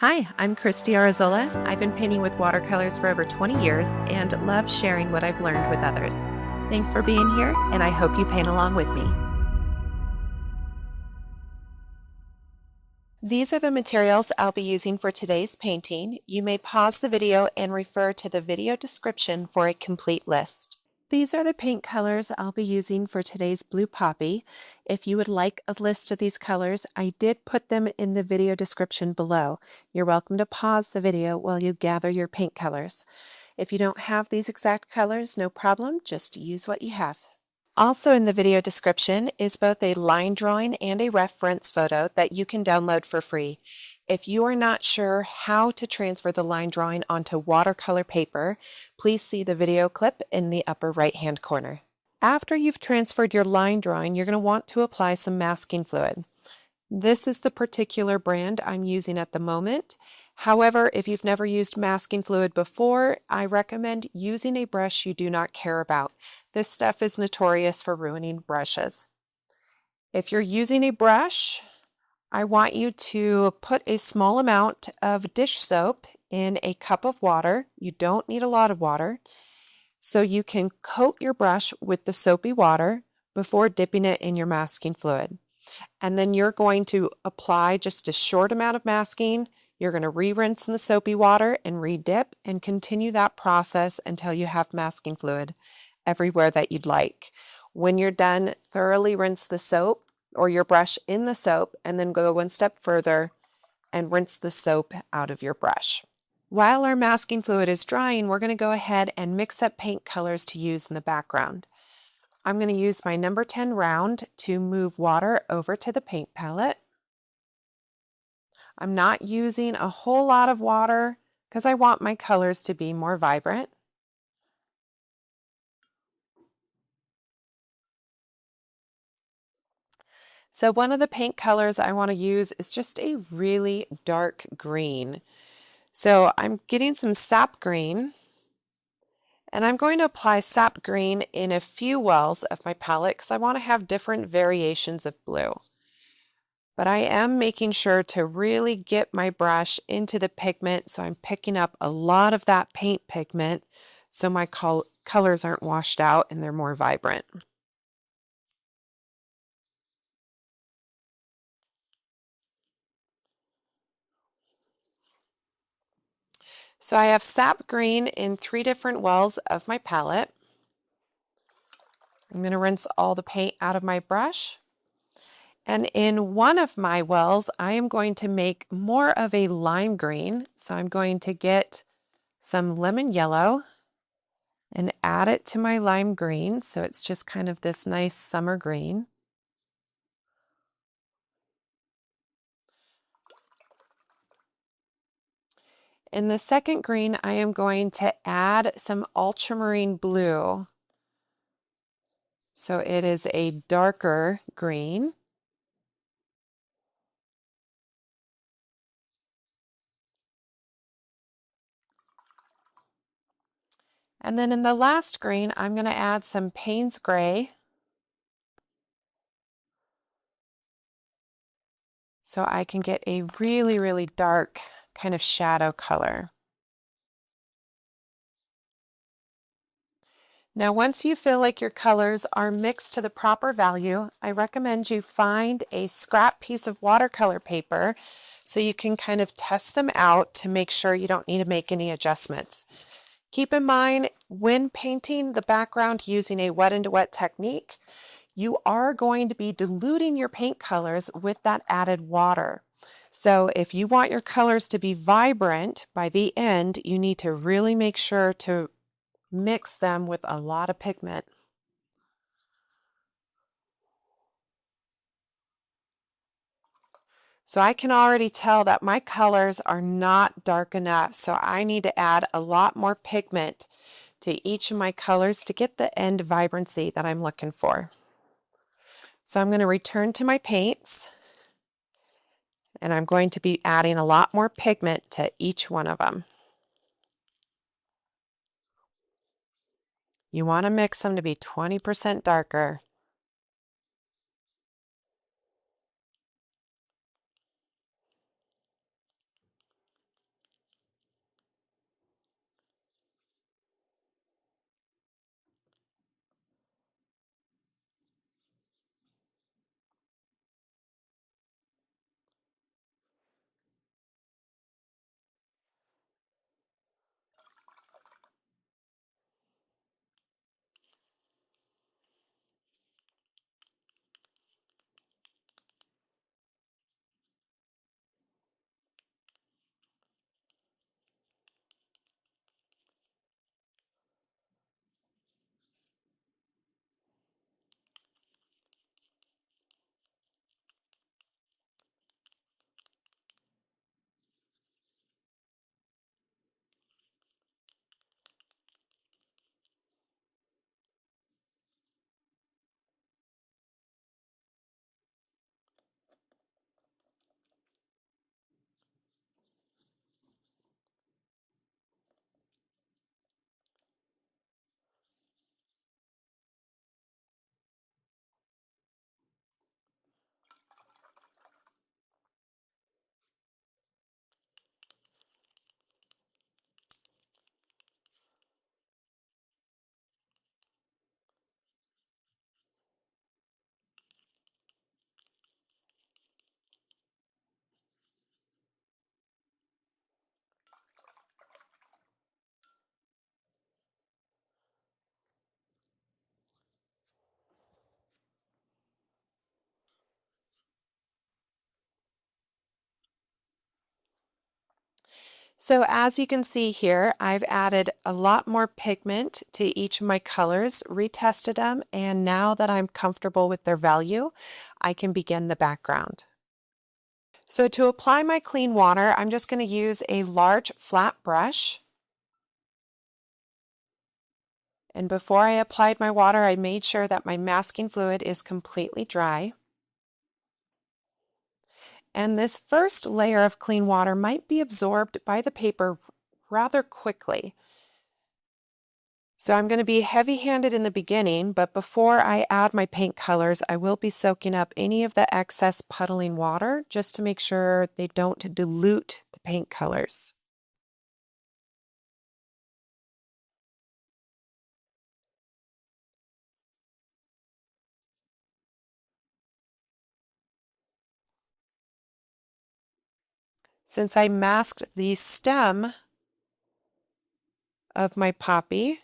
Hi, I'm Kristi Arzola. I've been painting with watercolors for over 20 years and love sharing what I've learned with others. Thanks for being here, and I hope you paint along with me. These are the materials I'll be using for today's painting. You may pause the video and refer to the video description for a complete list. These are the paint colors I'll be using for today's Blue Poppy. If you would like a list of these colors, I did put them in the video description below. You're welcome to pause the video while you gather your paint colors. If you don't have these exact colors, no problem, just use what you have. Also in the video description is both a line drawing and a reference photo that you can download for free. If you are not sure how to transfer the line drawing onto watercolor paper, please see the video clip in the upper right-hand corner. After you've transferred your line drawing, you're going to want to apply some masking fluid. This is the particular brand I'm using at the moment. However, if you've never used masking fluid before, I recommend using a brush you do not care about. This stuff is notorious for ruining brushes. If you're using a brush, I want you to put a small amount of dish soap in a cup of water. You don't need a lot of water. So you can coat your brush with the soapy water before dipping it in your masking fluid. And then you're going to apply just a short amount of masking. You're going to re-rinse in the soapy water and re-dip and continue that process until you have masking fluid everywhere that you'd like. When you're done, thoroughly rinse the soap or your brush in the soap and then go one step further and rinse the soap out of your brush. While our masking fluid is drying, we're going to go ahead and mix up paint colors to use in the background. I'm going to use my number 10 round to move water over to the paint palette. I'm not using a whole lot of water because I want my colors to be more vibrant. So one of the paint colors I want to use is just a really dark green. So I'm getting some sap green, and I'm going to apply sap green in a few wells of my palette because I want to have different variations of blue. But I am making sure to really get my brush into the pigment, so I'm picking up a lot of that paint pigment so my colors aren't washed out and they're more vibrant. So I have sap green in 3 different wells of my palette. I'm going to rinse all the paint out of my brush. And in one of my wells, I am going to make more of a lime green. So I'm going to get some lemon yellow and add it to my lime green. So it's just kind of this nice summer green. In the second green, I am going to add some ultramarine blue. So it is a darker green. And then in the last green, I'm going to add some Payne's Gray. So I can get a really, really dark kind of shadow color. Now, once you feel like your colors are mixed to the proper value, I recommend you find a scrap piece of watercolor paper so you can kind of test them out to make sure you don't need to make any adjustments. Keep in mind, when painting the background using a wet into wet technique, you are going to be diluting your paint colors with that added water. So if you want your colors to be vibrant by the end, you need to really make sure to mix them with a lot of pigment. So I can already tell that my colors are not dark enough, so I need to add a lot more pigment to each of my colors to get the end vibrancy that I'm looking for. So I'm going to return to my paints, and I'm going to be adding a lot more pigment to each one of them. You want to mix them to be 20% darker. So as you can see here, I've added a lot more pigment to each of my colors, retested them, and now that I'm comfortable with their value, I can begin the background. So to apply my clean water, I'm just going to use a large flat brush. And before I applied my water, I made sure that my masking fluid is completely dry. And this first layer of clean water might be absorbed by the paper rather quickly. So I'm going to be heavy-handed in the beginning, but before I add my paint colors, I will be soaking up any of the excess puddling water just to make sure they don't dilute the paint colors. Since I masked the stem of my poppy,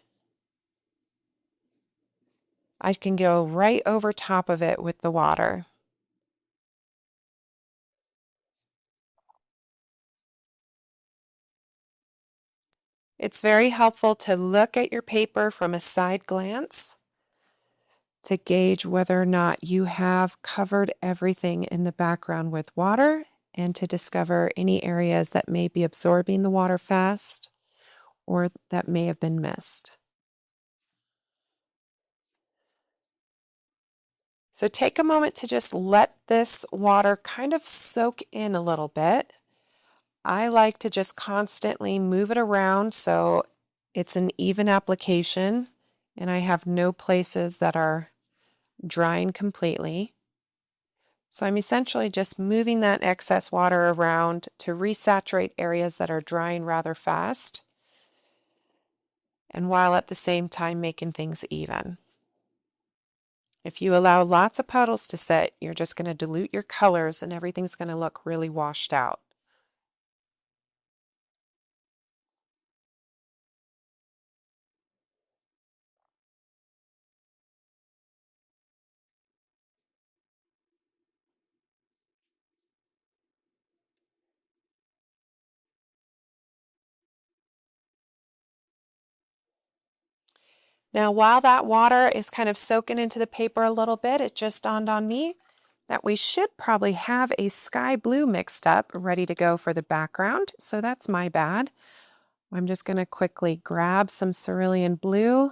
I can go right over top of it with the water. It's very helpful to look at your paper from a side glance to gauge whether or not you have covered everything in the background with water and to discover any areas that may be absorbing the water fast or that may have been missed. So take a moment to just let this water kind of soak in a little bit. I like to just constantly move it around so it's an even application and I have no places that are drying completely. So I'm essentially just moving that excess water around to resaturate areas that are drying rather fast, and while at the same time making things even. If you allow lots of puddles to sit, you're just going to dilute your colors and everything's going to look really washed out. Now, while that water is kind of soaking into the paper a little bit, it just dawned on me that we should probably have a sky blue mixed up ready to go for the background. So that's my bad. I'm just going to quickly grab some cerulean blue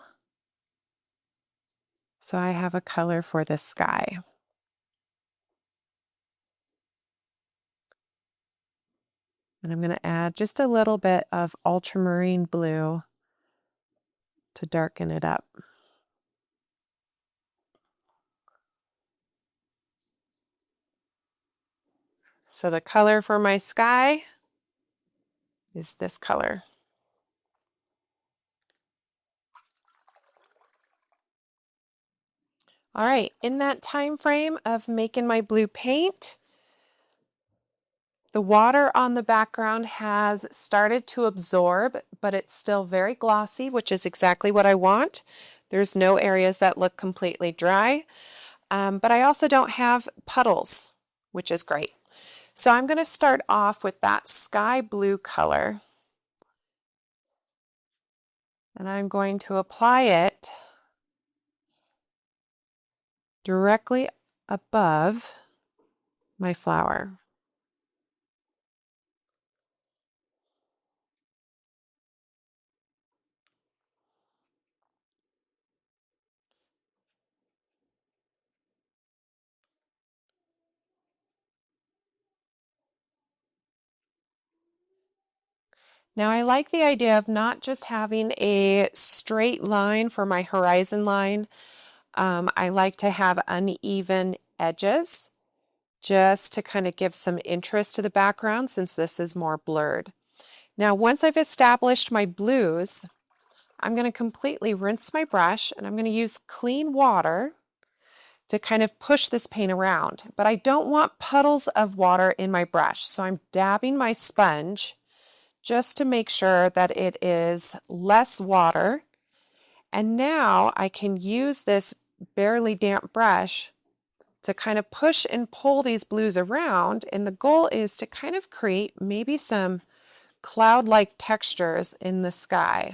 so I have a color for the sky. And I'm going to add just a little bit of ultramarine blue to darken it up. So the color for my sky is this color. All right, in that time frame of making my blue paint, the water on the background has started to absorb, but it's still very glossy, which is exactly what I want. There's no areas that look completely dry, but I also don't have puddles, which is great. So I'm going to start off with that sky blue color, and I'm going to apply it directly above my flower. Now I like the idea of not just having a straight line for my horizon line. I like to have uneven edges just to kind of give some interest to the background since this is more blurred. Now once I've established my blues, I'm going to completely rinse my brush and I'm going to use clean water to kind of push this paint around. But I don't want puddles of water in my brush, so I'm dabbing my sponge just to make sure that it is less water. And now I can use this barely damp brush to kind of push and pull these blues around. And the goal is to kind of create maybe some cloud-like textures in the sky.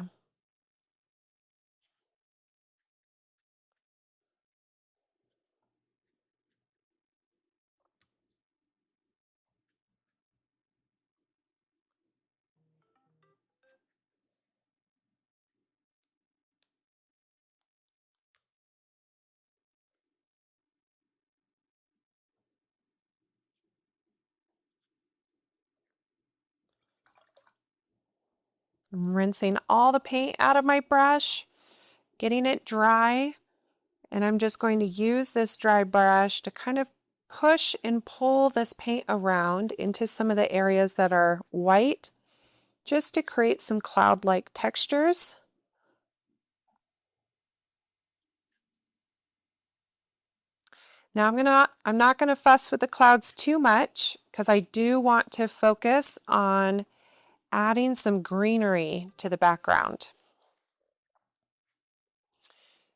I'm rinsing all the paint out of my brush, getting it dry, and I'm just going to use this dry brush to kind of push and pull this paint around into some of the areas that are white, just to create some cloud-like textures. Now I'm not going to fuss with the clouds too much because I do want to focus on adding some greenery to the background.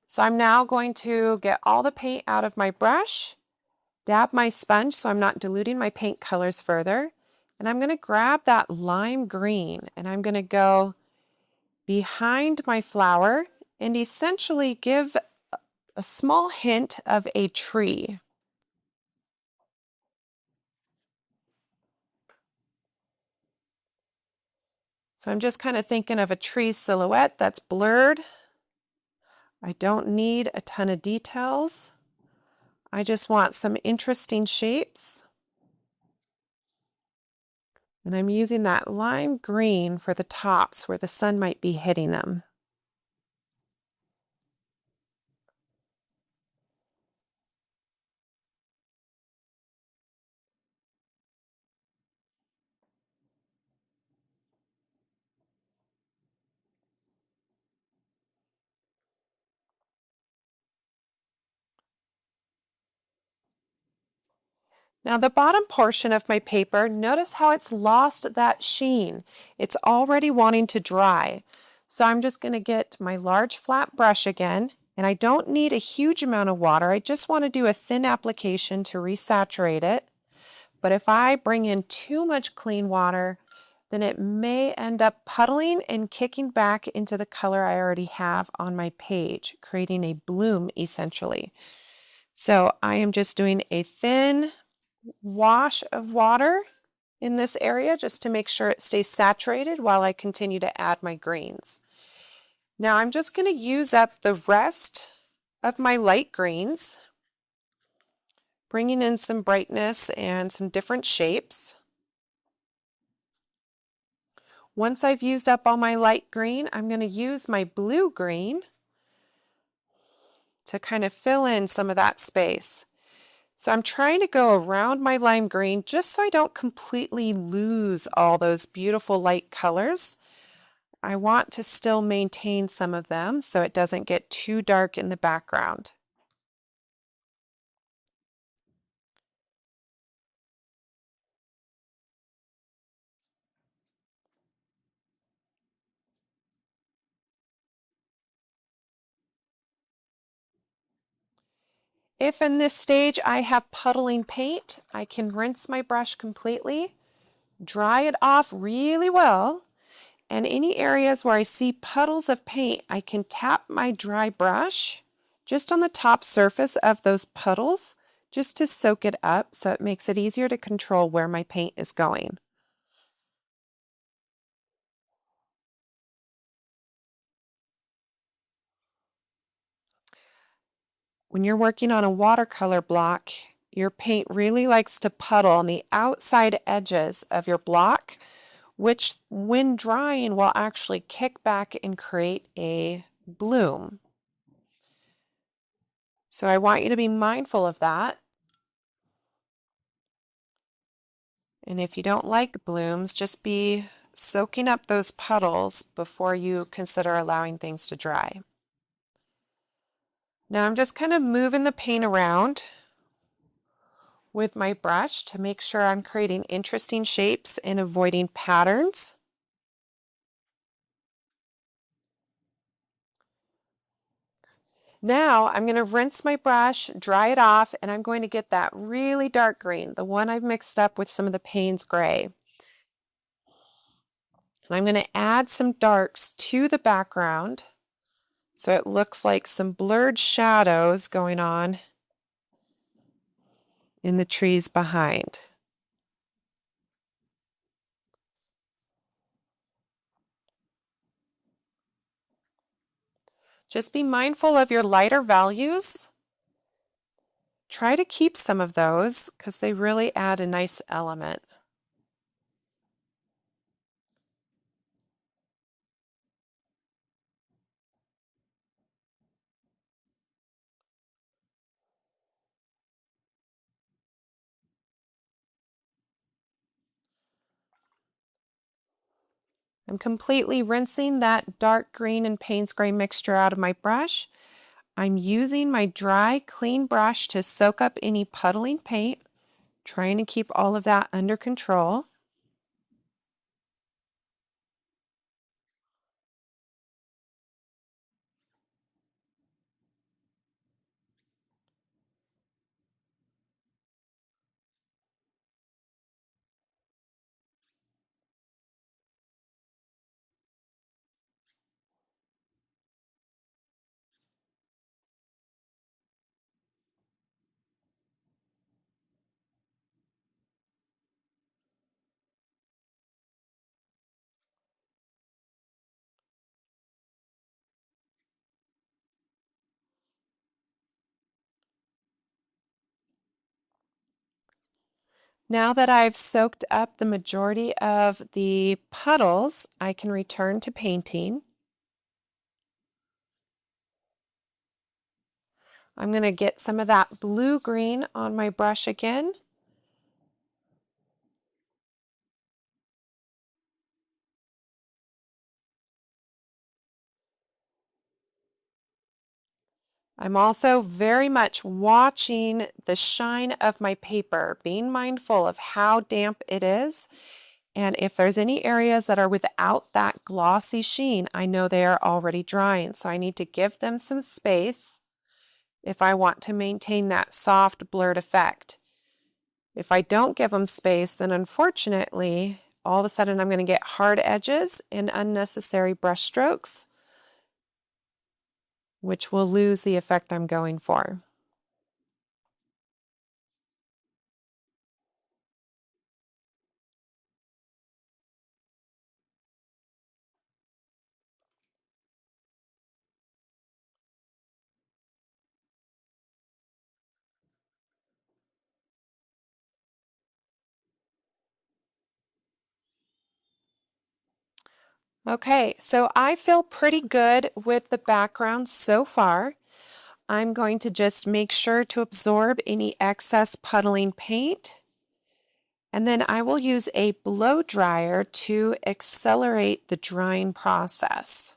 So I'm now going to get all the paint out of my brush, dab my sponge so I'm not diluting my paint colors further, and I'm going to grab that lime green and I'm going to go behind my flower and essentially give a small hint of a tree. So I'm just kind of thinking of a tree silhouette that's blurred. I don't need a ton of details. I just want some interesting shapes. And I'm using that lime green for the tops where the sun might be hitting them. Now the bottom portion of my paper, notice how it's lost that sheen. It's already wanting to dry. So I'm just going to get my large flat brush again, and I don't need a huge amount of water. I just want to do a thin application to resaturate it. But if I bring in too much clean water, then it may end up puddling and kicking back into the color I already have on my page, creating a bloom essentially. So I am just doing a thin wash of water in this area just to make sure it stays saturated while I continue to add my greens. Now I'm just going to use up the rest of my light greens, bringing in some brightness and some different shapes. Once I've used up all my light green, I'm going to use my blue green to kind of fill in some of that space. So I'm trying to go around my lime green just so I don't completely lose all those beautiful light colors. I want to still maintain some of them so it doesn't get too dark in the background. If in this stage I have puddling paint, I can rinse my brush completely, dry it off really well, and any areas where I see puddles of paint, I can tap my dry brush just on the top surface of those puddles just to soak it up so it makes it easier to control where my paint is going. When you're working on a watercolor block, your paint really likes to puddle on the outside edges of your block, which when drying will actually kick back and create a bloom. So I want you to be mindful of that. And if you don't like blooms, just be soaking up those puddles before you consider allowing things to dry. Now I'm just kind of moving the paint around with my brush to make sure I'm creating interesting shapes and avoiding patterns. Now I'm going to rinse my brush, dry it off, and I'm going to get that really dark green, the one I've mixed up with some of the Payne's gray. And I'm going to add some darks to the background so it looks like some blurred shadows going on in the trees behind. Just be mindful of your lighter values. Try to keep some of those because they really add a nice element. I'm completely rinsing that dark green and Payne's gray mixture out of my brush. I'm using my dry, clean brush to soak up any puddling paint, trying to keep all of that under control. Now that I've soaked up the majority of the puddles, I can return to painting. I'm going to get some of that blue-green on my brush again. I'm also very much watching the shine of my paper, being mindful of how damp it is. And if there's any areas that are without that glossy sheen, I know they are already drying. So I need to give them some space if I want to maintain that soft blurred effect. If I don't give them space, then unfortunately, all of a sudden I'm going to get hard edges and unnecessary brush strokes, which will lose the effect I'm going for. Okay, so I feel pretty good with the background so far. I'm going to just make sure to absorb any excess puddling paint. And then I will use a blow dryer to accelerate the drying process.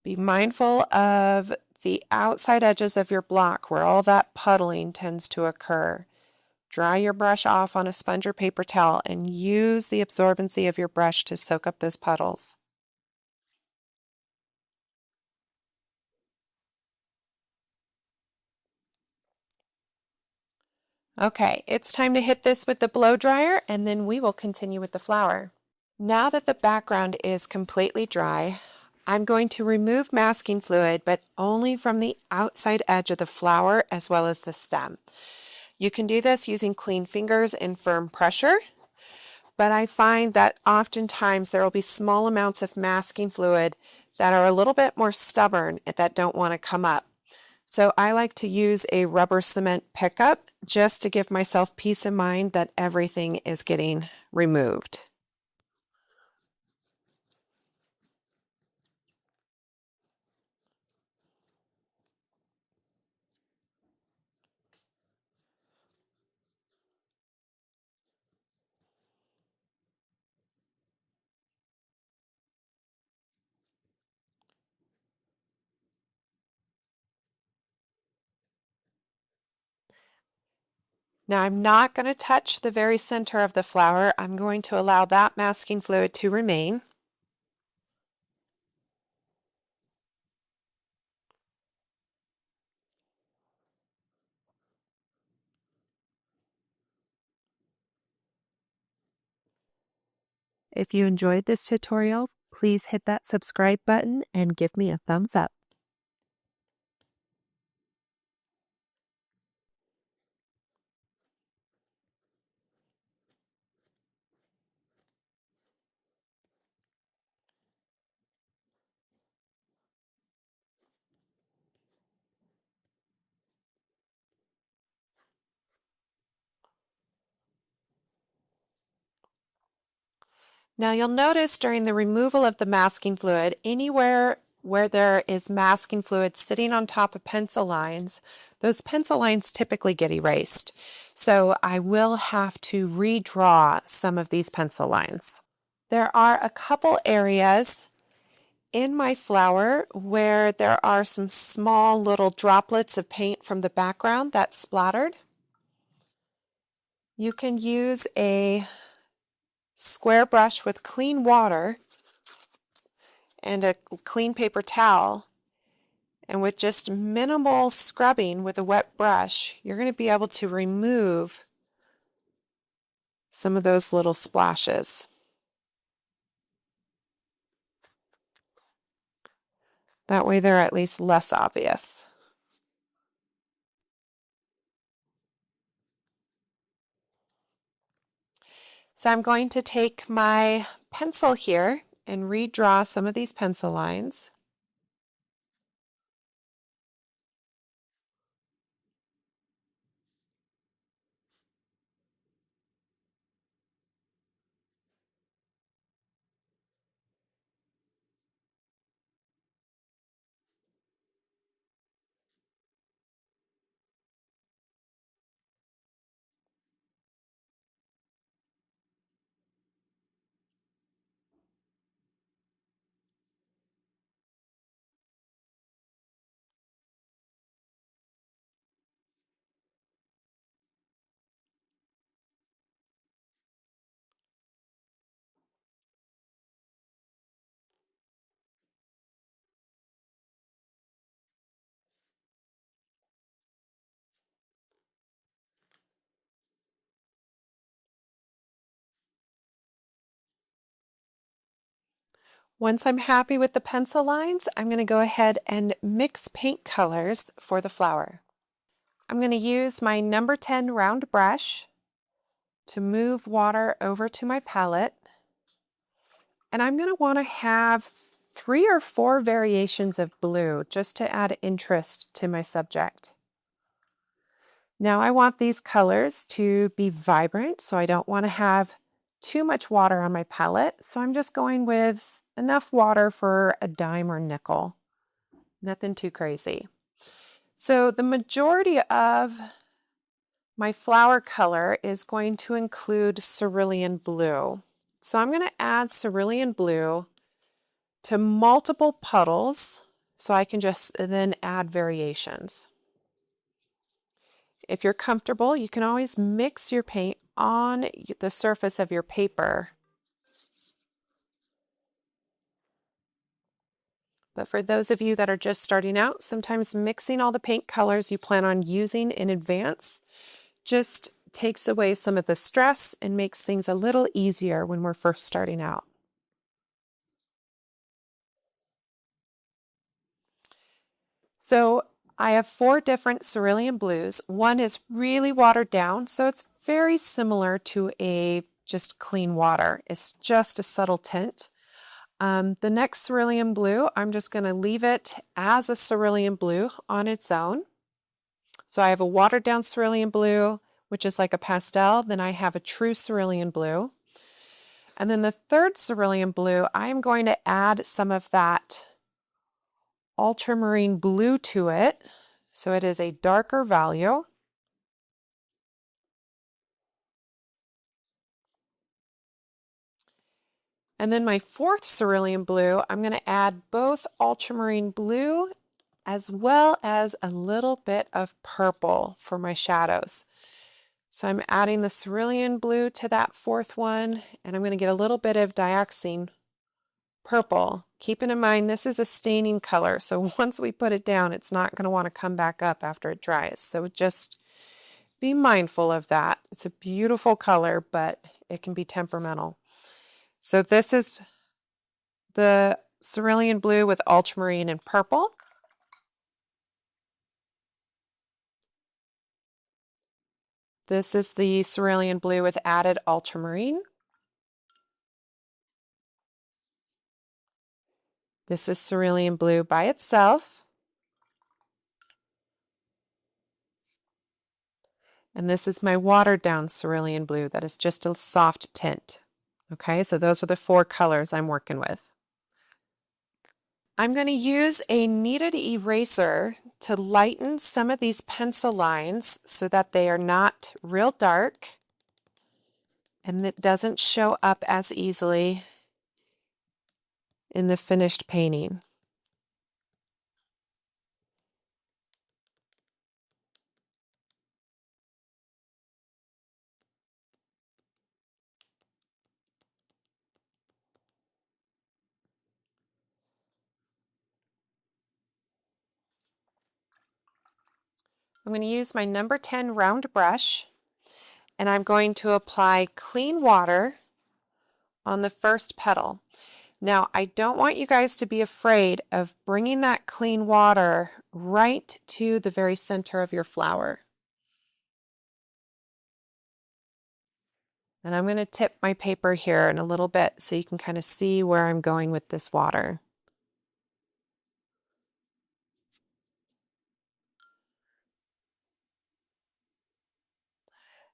Be mindful of the outside edges of your block where all that puddling tends to occur. Dry your brush off on a sponge or paper towel and use the absorbency of your brush to soak up those puddles. Okay, it's time to hit this with the blow dryer and then we will continue with the flower. Now that the background is completely dry, I'm going to remove masking fluid, but only from the outside edge of the flower as well as the stem. You can do this using clean fingers and firm pressure, but I find that oftentimes there will be small amounts of masking fluid that are a little bit more stubborn and that don't want to come up. So I like to use a rubber cement pickup just to give myself peace of mind that everything is getting removed. Now I'm not going to touch the very center of the flower. I'm going to allow that masking fluid to remain. If you enjoyed this tutorial, please hit that subscribe button and give me a thumbs up. Now you'll notice during the removal of the masking fluid, anywhere where there is masking fluid sitting on top of pencil lines, those pencil lines typically get erased. So I will have to redraw some of these pencil lines. There are a couple areas in my flower where there are some small little droplets of paint from the background that splattered. You can use a square brush with clean water and a clean paper towel, and with just minimal scrubbing with a wet brush, you're going to be able to remove some of those little splashes. That way they're at least less obvious. So I'm going to take my pencil here and redraw some of these pencil lines. Once I'm happy with the pencil lines, I'm going to go ahead and mix paint colors for the flower. I'm going to use my number 10 round brush to move water over to my palette. And I'm going to want to have 3 or 4 variations of blue just to add interest to my subject. Now I want these colors to be vibrant, so I don't want to have too much water on my palette. So I'm just going with enough water for a dime or nickel. Nothing too crazy. So the majority of my flower color is going to include cerulean blue. So I'm going to add cerulean blue to multiple puddles so I can just then add variations. If you're comfortable, you can always mix your paint on the surface of your paper. But for those of you that are just starting out, sometimes mixing all the paint colors you plan on using in advance just takes away some of the stress and makes things a little easier when we're first starting out. So I have 4 different cerulean blues. One is really watered down, so it's very similar to a just clean water. It's just a subtle tint. The next cerulean blue, I'm just going to leave it as a cerulean blue on its own. So I have a watered down cerulean blue, which is like a pastel. Then I have a true cerulean blue. And then the third cerulean blue, I'm going to add some of that ultramarine blue to it. So it is a darker value. And then my fourth cerulean blue, I'm going to add both ultramarine blue as well as a little bit of purple for my shadows. So I'm adding the cerulean blue to that fourth one, and I'm going to get a little bit of dioxine purple. Keeping in mind this is a staining color, so once we put it down, it's not going to want to come back up after it dries. So just be mindful of that. It's a beautiful color, but it can be temperamental. So this is the cerulean blue with ultramarine and purple. This is the cerulean blue with added ultramarine. This is cerulean blue by itself. And this is my watered down cerulean blue that is just a soft tint. Okay, so those are the 4 colors I'm working with. I'm going to use a kneaded eraser to lighten some of these pencil lines so that they are not real dark and it doesn't show up as easily in the finished painting. I'm going to use my number 10 round brush and I'm going to apply clean water on the first petal. Now, I don't want you guys to be afraid of bringing that clean water right to the very center of your flower. And I'm going to tip my paper here in a little bit so you can kind of see where I'm going with this water.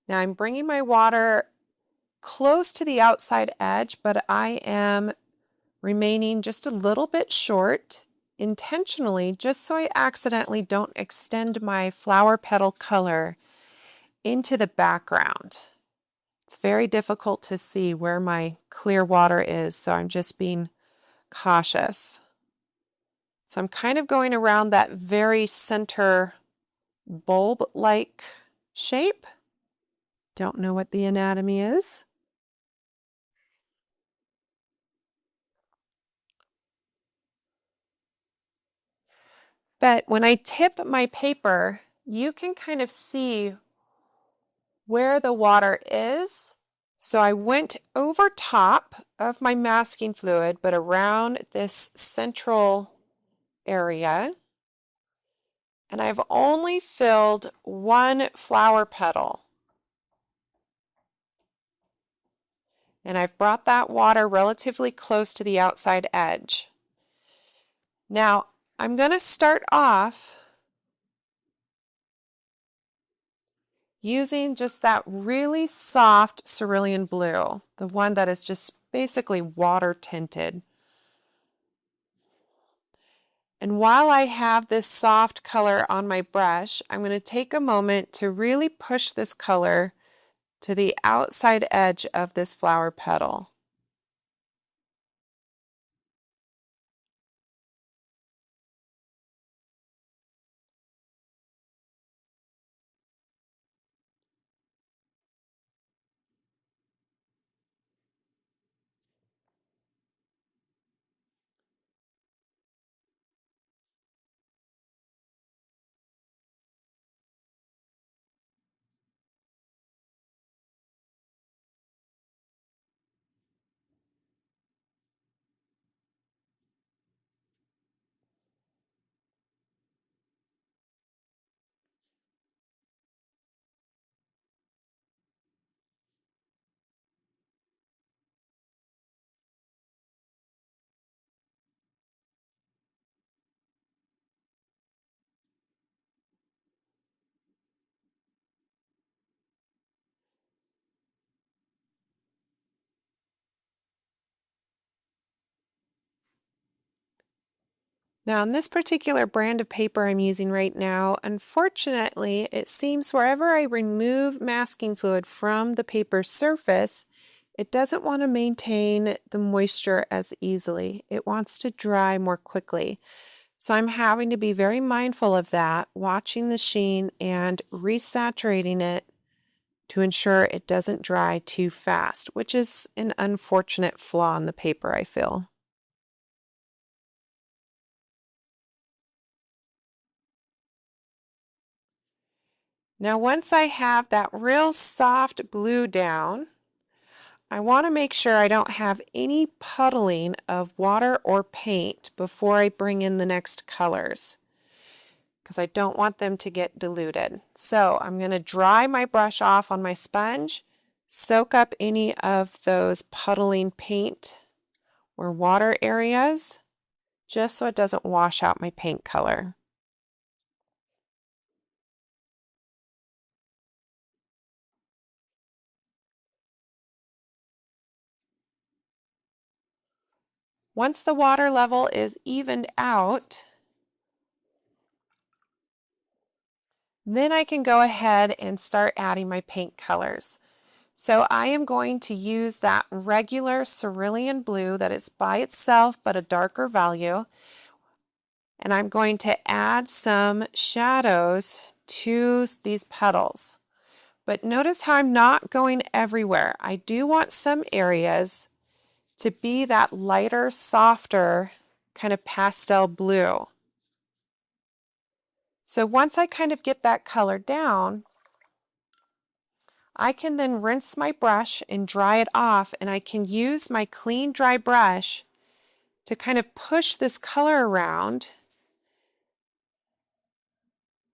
Now I'm bringing my water close to the outside edge, but I am remaining just a little bit short intentionally, just so I accidentally don't extend my flower petal color into the background. It's very difficult to see where my clear water is, so I'm just being cautious. So I'm kind of going around that very center bulb-like shape. Don't know what the anatomy is. But when I tip my paper, you can kind of see where the water is. So I went over top of my masking fluid, but around this central area. And I've only filled 1 flower petal. And I've brought that water relatively close to the outside edge. Now, I'm going to start off using just that really soft cerulean blue, the one that is just basically water tinted. And while I have this soft color on my brush, I'm going to take a moment to really push this color to the outside edge of this flower petal. Now, on this particular brand of paper I'm using right now, unfortunately, it seems wherever I remove masking fluid from the paper's surface, it doesn't want to maintain the moisture as easily. It wants to dry more quickly. So I'm having to be very mindful of that, watching the sheen and resaturating it to ensure it doesn't dry too fast, which is an unfortunate flaw in the paper, I feel. Now, once I have that real soft blue down, I want to make sure I don't have any puddling of water or paint before I bring in the next colors, because I don't want them to get diluted. So I'm going to dry my brush off on my sponge, soak up any of those puddling paint or water areas, just so it doesn't wash out my paint color. Once the water level is evened out, then I can go ahead and start adding my paint colors. So I am going to use that regular cerulean blue that is by itself but a darker value, and I'm going to add some shadows to these petals. But notice how I'm not going everywhere. I do want some areas to be that lighter, softer kind of pastel blue. So once I kind of get that color down, I can then rinse my brush and dry it off, and I can use my clean, dry brush to kind of push this color around,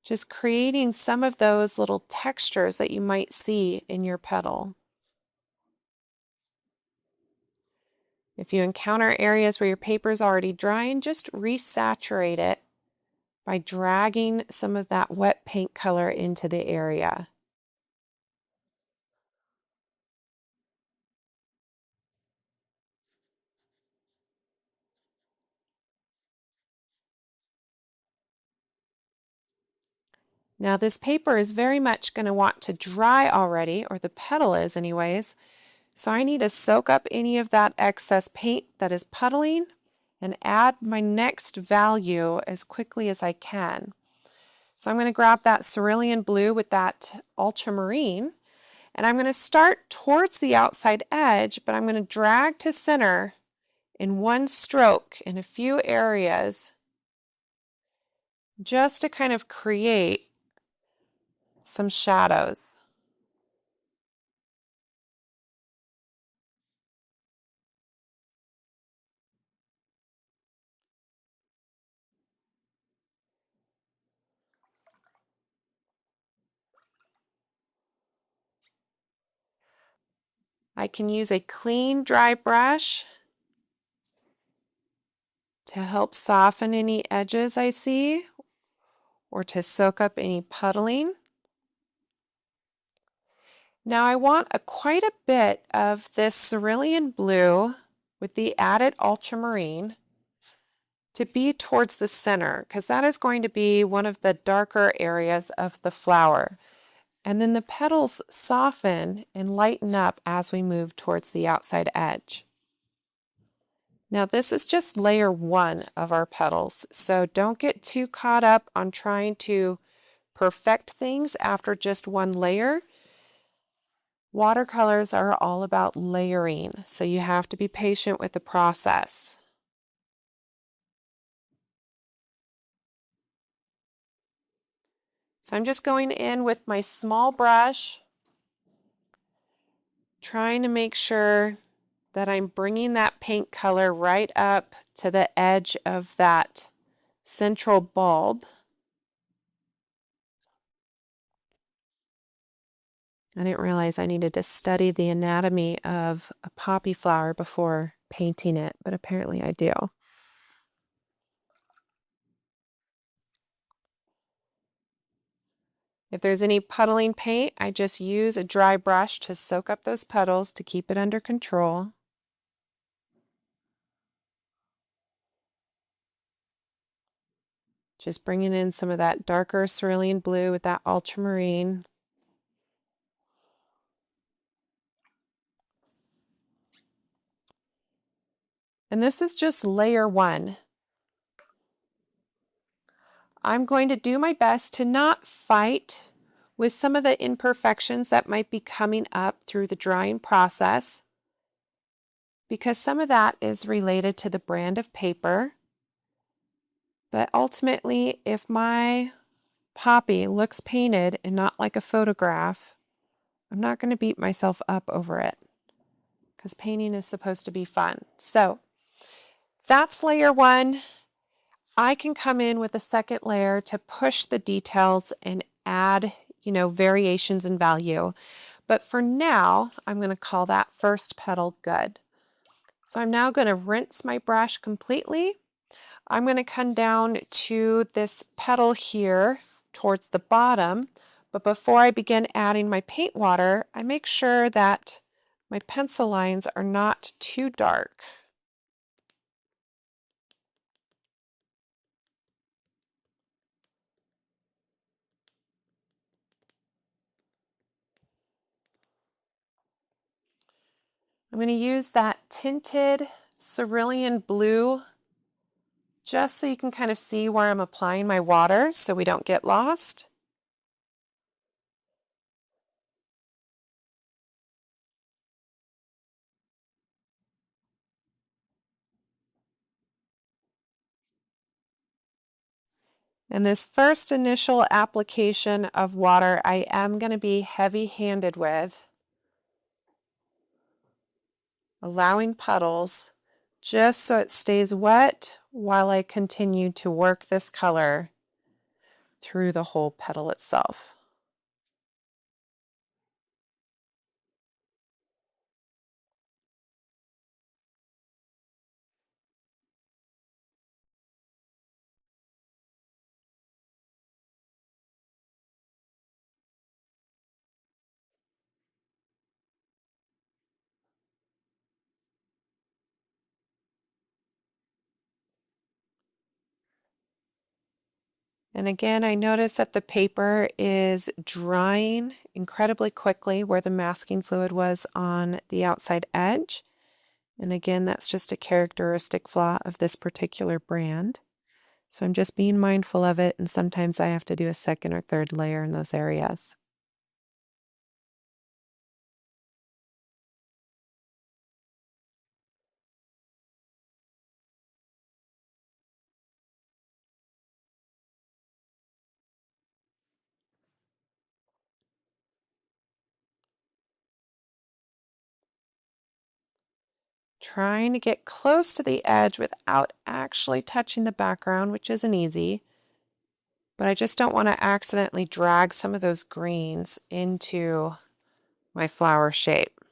just creating some of those little textures that you might see in your petal. If you encounter areas where your paper is already drying, just resaturate it by dragging some of that wet paint color into the area. Now this paper is very much going to want to dry already, or the petal is anyways, so I need to soak up any of that excess paint that is puddling and add my next value as quickly as I can. So I'm going to grab that cerulean blue with that ultramarine, and I'm going to start towards the outside edge, but I'm going to drag to center in one stroke in a few areas just to kind of create some shadows. I can use a clean, dry brush to help soften any edges I see, or to soak up any puddling. Now I want quite a bit of this cerulean blue with the added ultramarine to be towards the center, because that is going to be one of the darker areas of the flower. And then the petals soften and lighten up as we move towards the outside edge. Now this is just layer one of our petals, so don't get too caught up on trying to perfect things after just one layer. Watercolors are all about layering, so you have to be patient with the process. So I'm just going in with my small brush, trying to make sure that I'm bringing that paint color right up to the edge of that central bulb. I didn't realize I needed to study the anatomy of a poppy flower before painting it, but apparently I do. If there's any puddling paint, I just use a dry brush to soak up those puddles to keep it under control. Just bringing in some of that darker cerulean blue with that ultramarine. And this is just layer one. I'm going to do my best to not fight with some of the imperfections that might be coming up through the drying process, because some of that is related to the brand of paper. But ultimately, if my poppy looks painted and not like a photograph, I'm not going to beat myself up over it. because painting is supposed to be fun. So that's layer one. I can come in with a second layer to push the details and add, variations in value. But for now, I'm going to call that first petal good. So I'm now going to rinse my brush completely. I'm going to come down to this petal here towards the bottom, but before I begin adding my paint water, I make sure that my pencil lines are not too dark. I'm going to use that tinted cerulean blue just so you can kind of see where I'm applying my water so we don't get lost. And this first initial application of water, I am going to be heavy-handed with, allowing puddles just so it stays wet while I continue to work this color through the whole petal itself. And again, I notice that the paper is drying incredibly quickly where the masking fluid was on the outside edge. And again, that's just a characteristic flaw of this particular brand. So I'm just being mindful of it, and sometimes I have to do a second or third layer in those areas. Trying to get close to the edge without actually touching the background, which isn't easy. But I just don't want to accidentally drag some of those greens into my flower shape.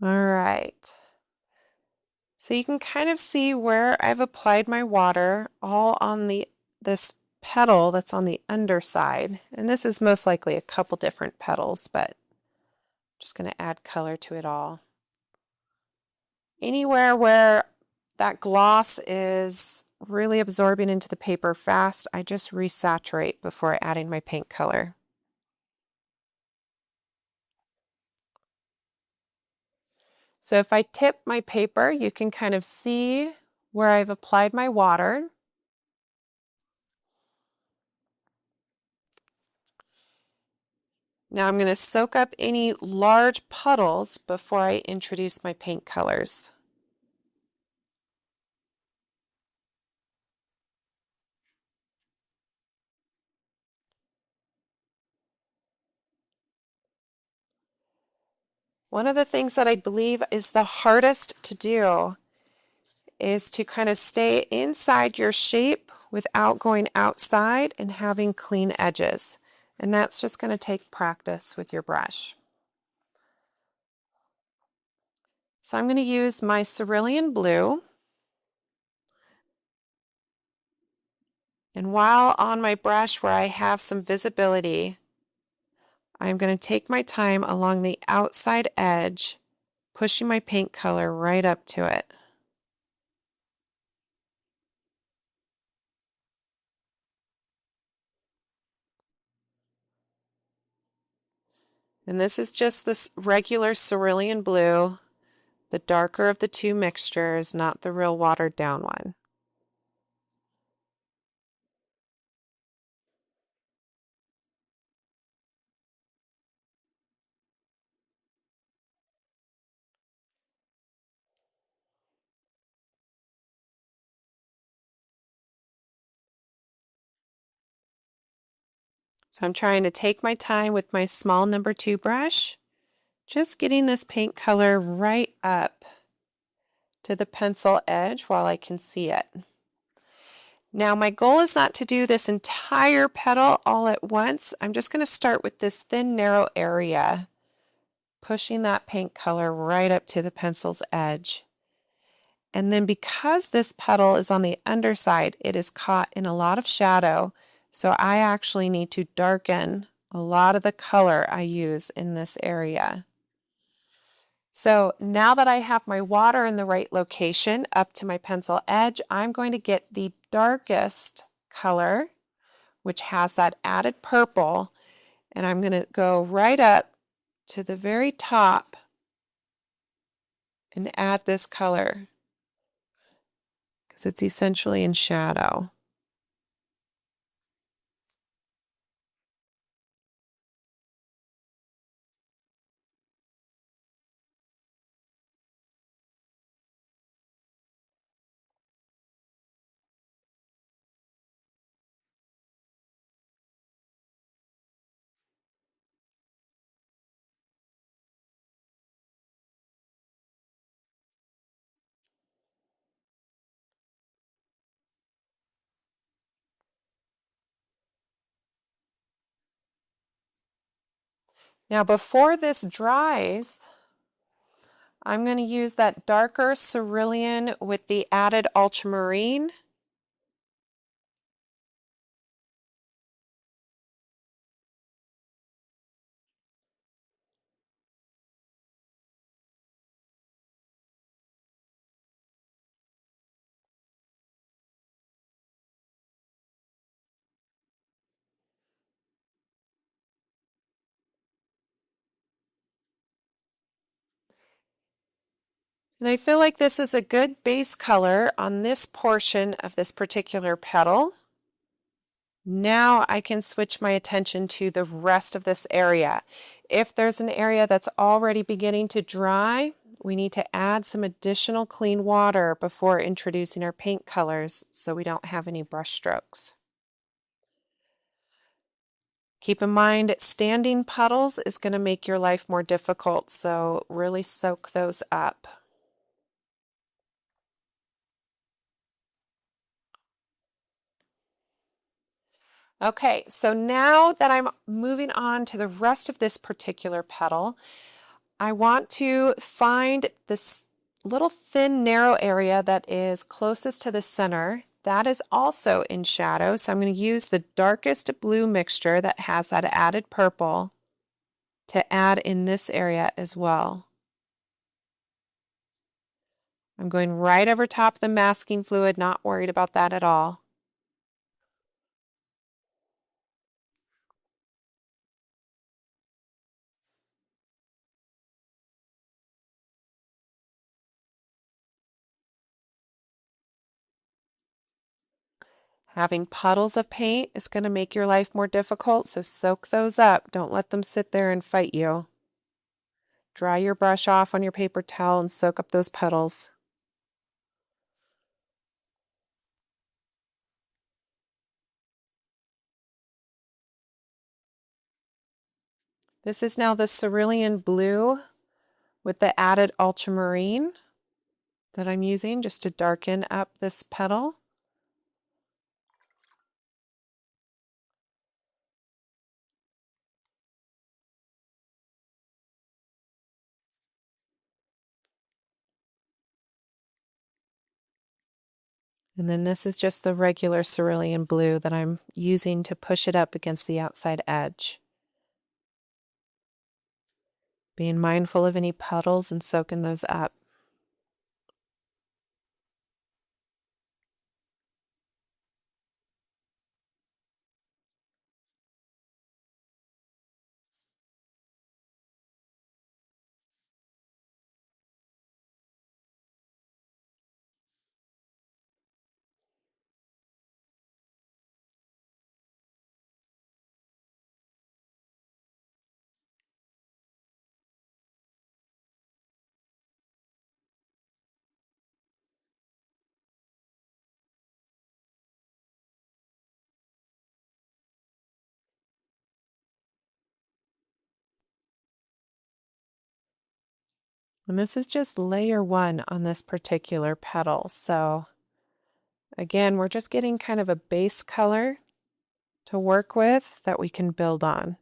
All right. So you can kind of see where I've applied my water all on this petal that's on the underside. And this is most likely a couple different petals, but I'm just going to add color to it all. Anywhere where that gloss is really absorbing into the paper fast, I just resaturate before adding my paint color. So if I tip my paper, you can kind of see where I've applied my water. Now I'm going to soak up any large puddles before I introduce my paint colors. One of the things that I believe is the hardest to do is to kind of stay inside your shape without going outside and having clean edges. And that's just going to take practice with your brush. So I'm going to use my cerulean blue. And while on my brush where I have some visibility, I'm going to take my time along the outside edge, pushing my paint color right up to it. And this is just this regular cerulean blue, the darker of the two mixtures, not the real watered down one. So I'm trying to take my time with my small number 2 brush, just getting this paint color right up to the pencil edge while I can see it. Now my goal is not to do this entire petal all at once. I'm just going to start with this thin narrow area, pushing that paint color right up to the pencil's edge. And then because this petal is on the underside, it is caught in a lot of shadow, so I actually need to darken a lot of the color I use in this area. So now that I have my water in the right location up to my pencil edge, I'm going to get the darkest color, which has that added purple, and I'm going to go right up to the very top and add this color because it's essentially in shadow. Now before this dries, I'm going to use that darker cerulean with the added ultramarine. And I feel like this is a good base color on this portion of this particular petal. Now I can switch my attention to the rest of this area. If there's an area that's already beginning to dry, we need to add some additional clean water before introducing our paint colors so we don't have any brush strokes. Keep in mind, standing puddles is going to make your life more difficult, so really soak those up. Okay, so now that I'm moving on to the rest of this particular petal, I want to find this little thin narrow area that is closest to the center. That is also in shadow, so I'm going to use the darkest blue mixture that has that added purple to add in this area as well. I'm going right over top of the masking fluid, not worried about that at all. Having puddles of paint is going to make your life more difficult, so soak those up. Don't let them sit there and fight you. Dry your brush off on your paper towel and soak up those puddles. This is now the cerulean blue with the added ultramarine that I'm using just to darken up this petal. And then this is just the regular cerulean blue that I'm using to push it up against the outside edge. Being mindful of any puddles and soaking those up. And this is just layer 1 on this particular petal. So again, we're just getting kind of a base color to work with that we can build on.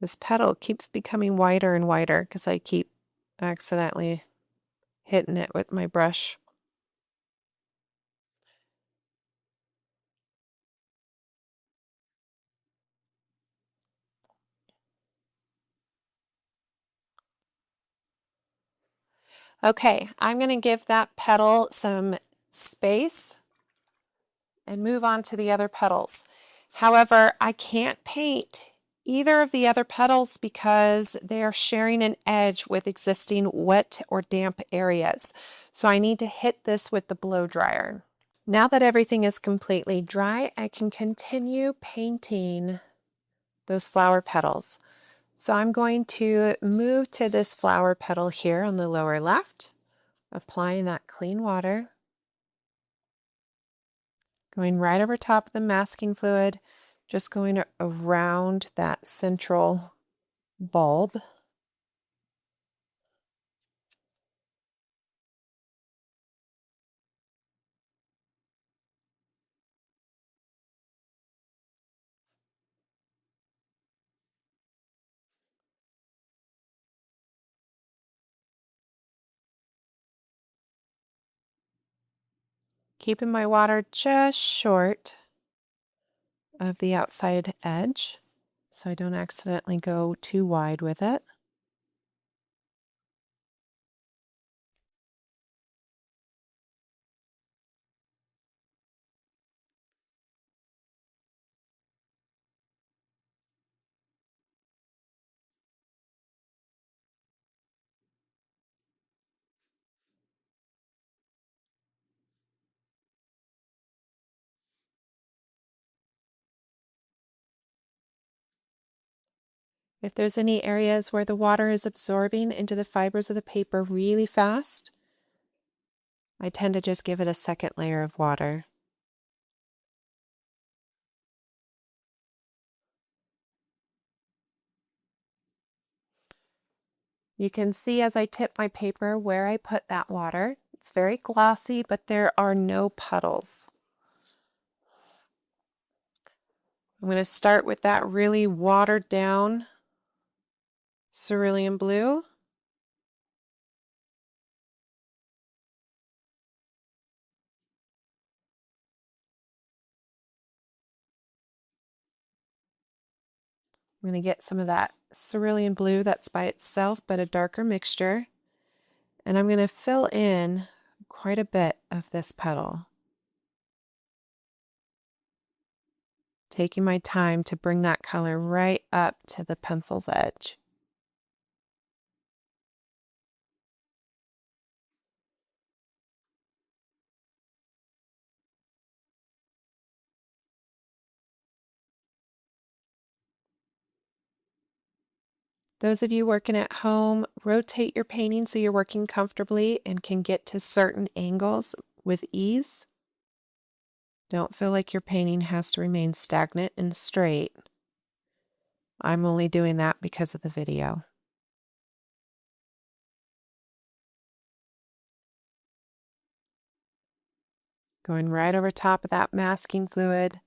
This petal keeps becoming wider and wider because I keep accidentally hitting it with my brush. Okay, I'm going to give that petal some space and move on to the other petals. However, I can't paint either of the other petals because they are sharing an edge with existing wet or damp areas. So I need to hit this with the blow dryer. Now that everything is completely dry, I can continue painting those flower petals. So I'm going to move to this flower petal here on the lower left, applying that clean water, going right over top of the masking fluid, just going around that central bulb. Keeping my water just short of the outside edge so I don't accidentally go too wide with it. If there's any areas where the water is absorbing into the fibers of the paper really fast, I tend to just give it a second layer of water. You can see as I tip my paper where I put that water. It's very glossy, but there are no puddles. I'm going to start with that really watered down cerulean blue. I'm going to get some of that cerulean blue that's by itself, but a darker mixture. And I'm going to fill in quite a bit of this petal, taking my time to bring that color right up to the pencil's edge. Those of you working at home, rotate your painting so you're working comfortably and can get to certain angles with ease. Don't feel like your painting has to remain stagnant and straight. I'm only doing that because of the video. Going right over top of that masking fluid.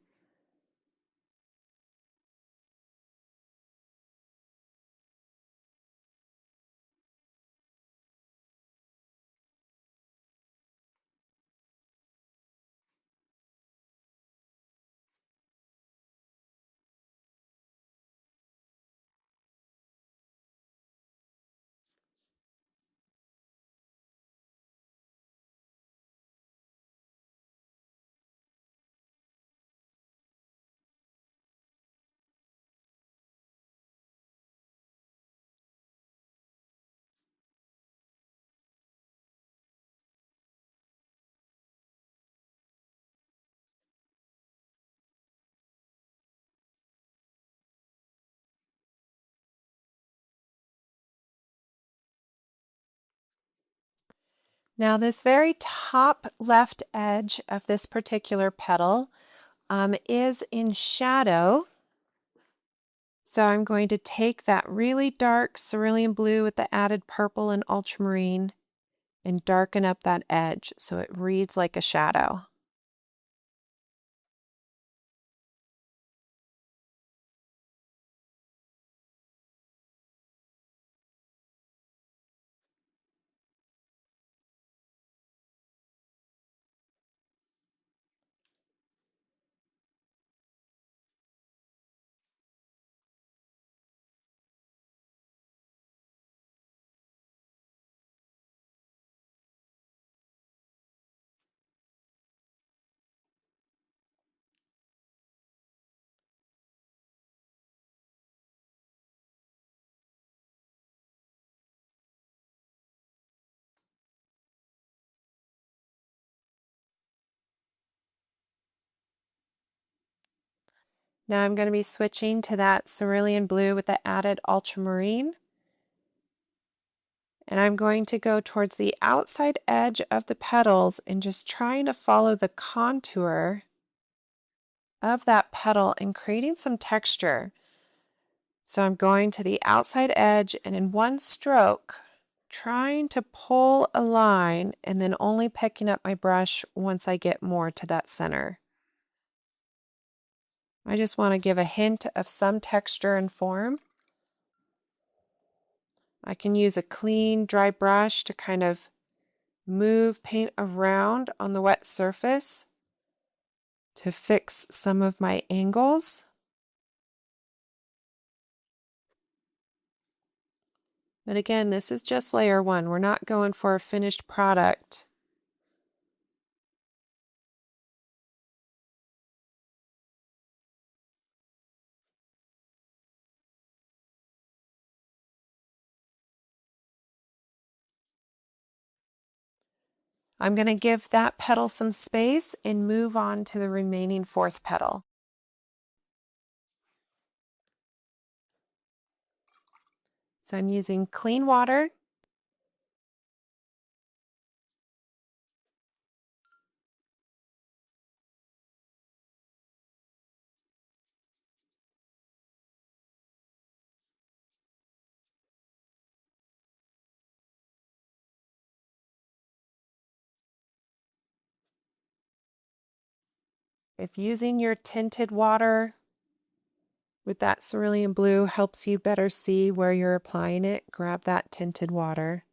Now this very top left edge of this particular petal is in shadow. So I'm going to take that really dark cerulean blue with the added purple and ultramarine and darken up that edge so it reads like a shadow. Now I'm going to be switching to that cerulean blue with the added ultramarine. And I'm going to go towards the outside edge of the petals and just trying to follow the contour of that petal and creating some texture. So I'm going to the outside edge and in one stroke, trying to pull a line and then only picking up my brush once I get more to that center. I just want to give a hint of some texture and form. I can use a clean, dry brush to kind of move paint around on the wet surface to fix some of my angles. But again, this is just layer one. We're not going for a finished product. I'm going to give that petal some space and move on to the remaining fourth petal. So I'm using clean water. If using your tinted water with that cerulean blue helps you better see where you're applying it, grab that tinted water.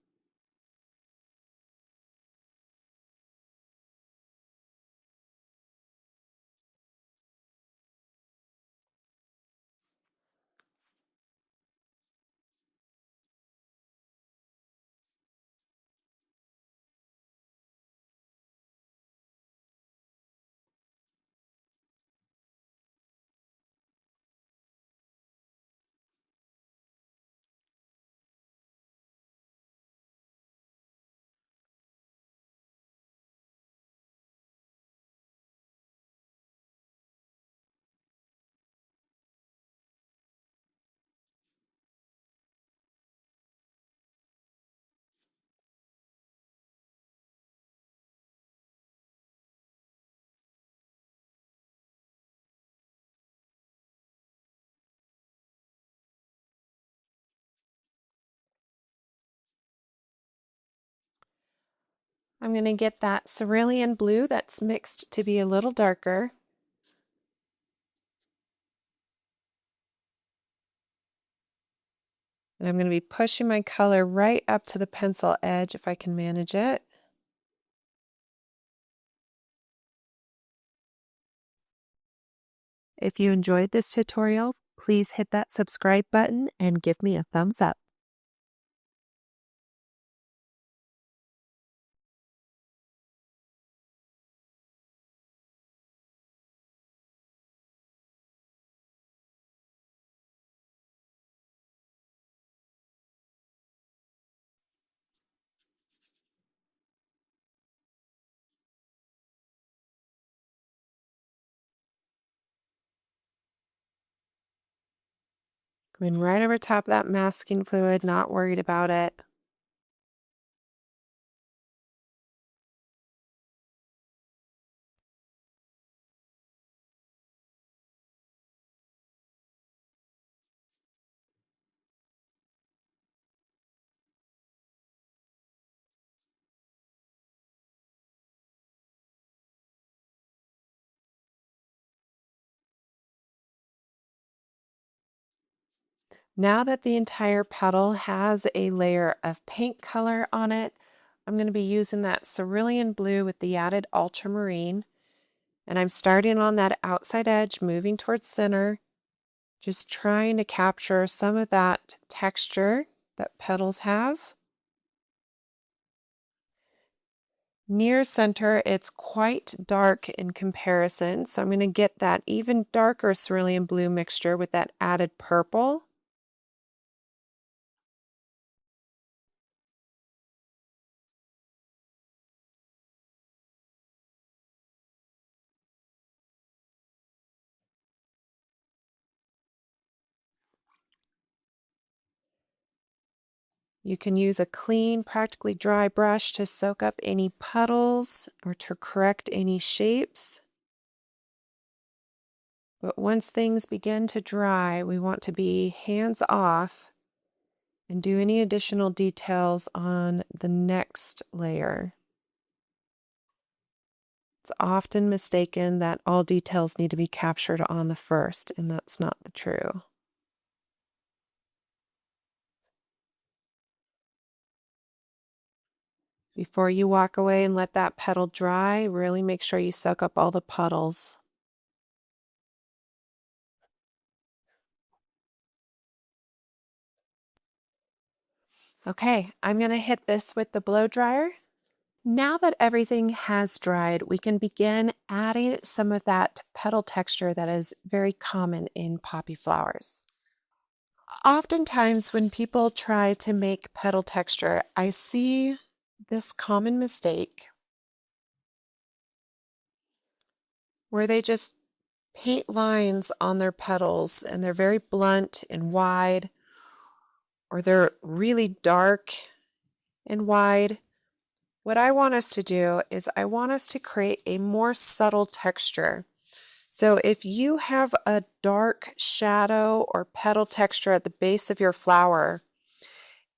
I'm going to get that cerulean blue that's mixed to be a little darker. And I'm going to be pushing my color right up to the pencil edge if I can manage it. If you enjoyed this tutorial, please hit that subscribe button and give me a thumbs up. Going right over top of that masking fluid, not worried about it. Now that the entire petal has a layer of paint color on it, I'm going to be using that cerulean blue with the added ultramarine. And I'm starting on that outside edge, moving towards center, just trying to capture some of that texture that petals have. Near center, it's quite dark in comparison, so I'm going to get that even darker cerulean blue mixture with that added purple. You can use a clean, practically dry brush to soak up any puddles or to correct any shapes. But once things begin to dry, we want to be hands off and do any additional details on the next layer. It's often mistaken that all details need to be captured on the first, and that's not the true. Before you walk away and let that petal dry, really make sure you soak up all the puddles. Okay, I'm going to hit this with the blow dryer. Now that everything has dried, we can begin adding some of that petal texture that is very common in poppy flowers. Oftentimes when people try to make petal texture, I see this common mistake where they just paint lines on their petals and they're very blunt and wide, or they're really dark and wide. What I want us to do is I want us to create a more subtle texture. So if you have a dark shadow or petal texture at the base of your flower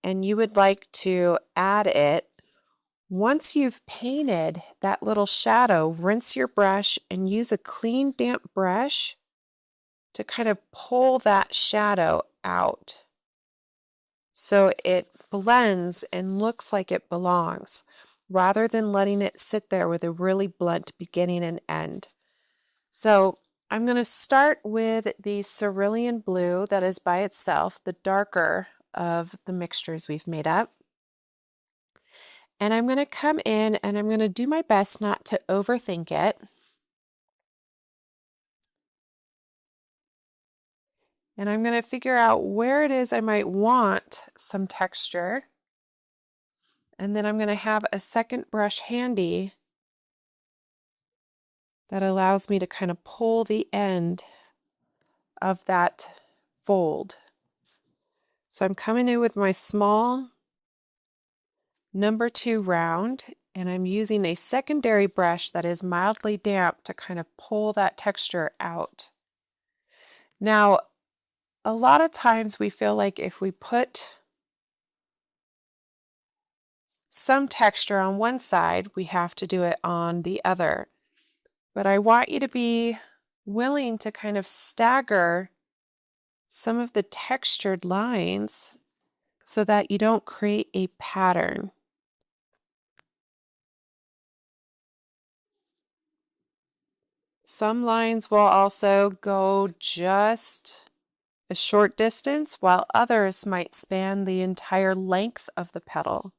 and you would like to add it, once you've painted that little shadow, rinse your brush and use a clean, damp brush to kind of pull that shadow out so it blends and looks like it belongs, rather than letting it sit there with a really blunt beginning and end. So I'm going to start with the cerulean blue that is by itself, the darker of the mixtures we've made up. And I'm going to come in and I'm going to do my best not to overthink it. And I'm going to figure out where it is I might want some texture. And then I'm going to have a second brush handy that allows me to kind of pull the end of that fold. So I'm coming in with my small number 2 round, and I'm using a secondary brush that is mildly damp to kind of pull that texture out. Now, a lot of times we feel like if we put some texture on one side, we have to do it on the other. But I want you to be willing to kind of stagger some of the textured lines so that you don't create a pattern. Some lines will also go just a short distance, while others might span the entire length of the petal.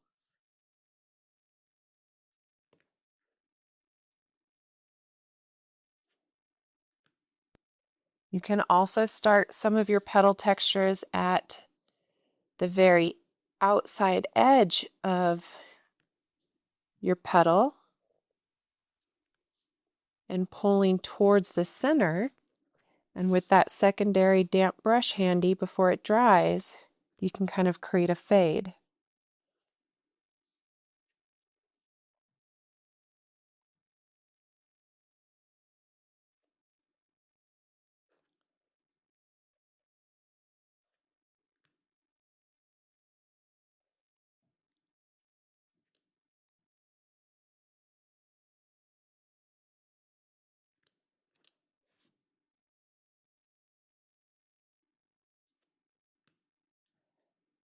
You can also start some of your petal textures at the very outside edge of your petal and pulling towards the center. And with that secondary damp brush handy before it dries, you can kind of create a fade.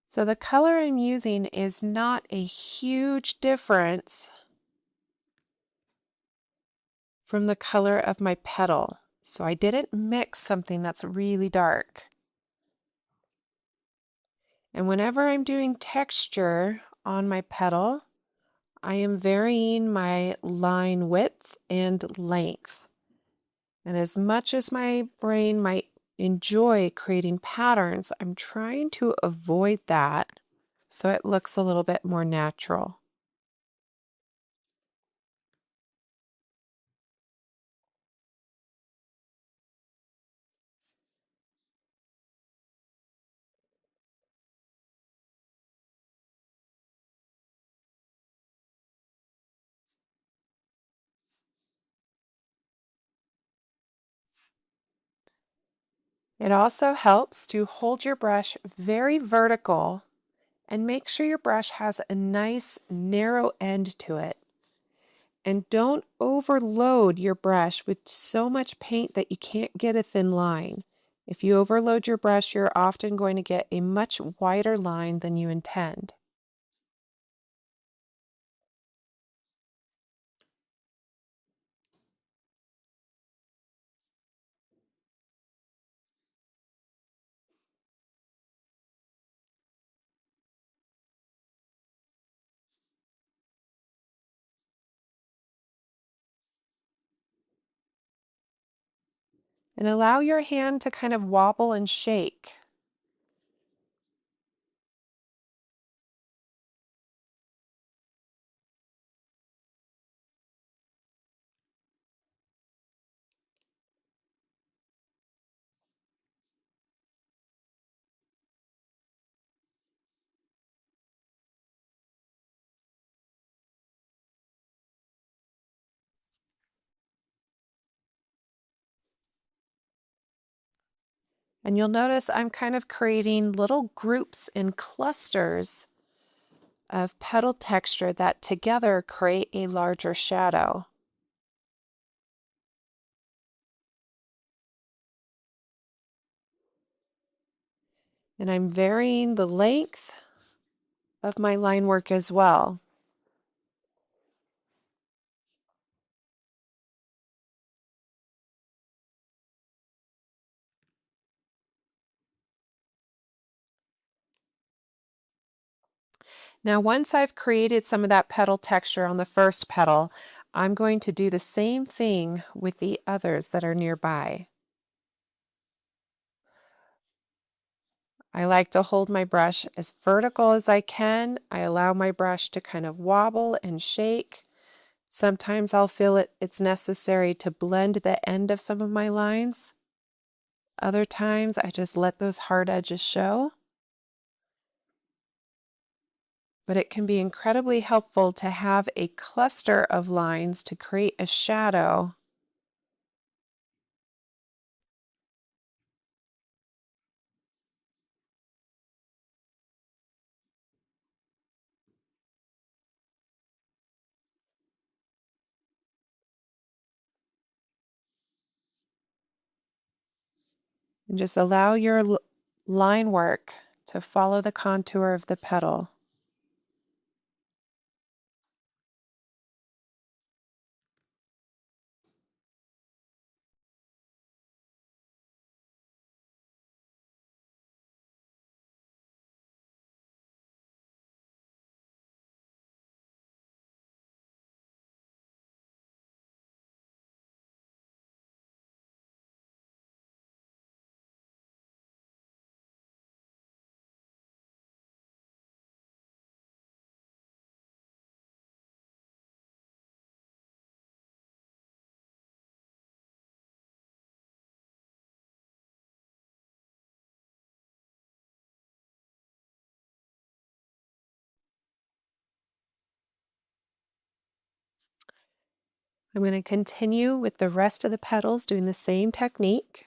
So the color I'm using is not a huge difference from the color of my petal. So I didn't mix something that's really dark. And whenever I'm doing texture on my petal, I am varying my line width and length. And as much as my brain might enjoy creating patterns, I'm trying to avoid that so it looks a little bit more natural. It also helps to hold your brush very vertical and make sure your brush has a nice narrow end to it. And don't overload your brush with so much paint that you can't get a thin line. If you overload your brush, you're often going to get a much wider line than you intend. And allow your hand to kind of wobble and shake. And you'll notice I'm kind of creating little groups and clusters of petal texture that together create a larger shadow. And I'm varying the length of my line work as well. Now, once I've created some of that petal texture on the first petal, I'm going to do the same thing with the others that are nearby. I like to hold my brush as vertical as I can. I allow my brush to kind of wobble and shake. Sometimes I'll feel it's necessary to blend the end of some of my lines. Other times I just let those hard edges show. But it can be incredibly helpful to have a cluster of lines to create a shadow. And just allow your line work to follow the contour of the petal. I'm going to continue with the rest of the petals doing the same technique.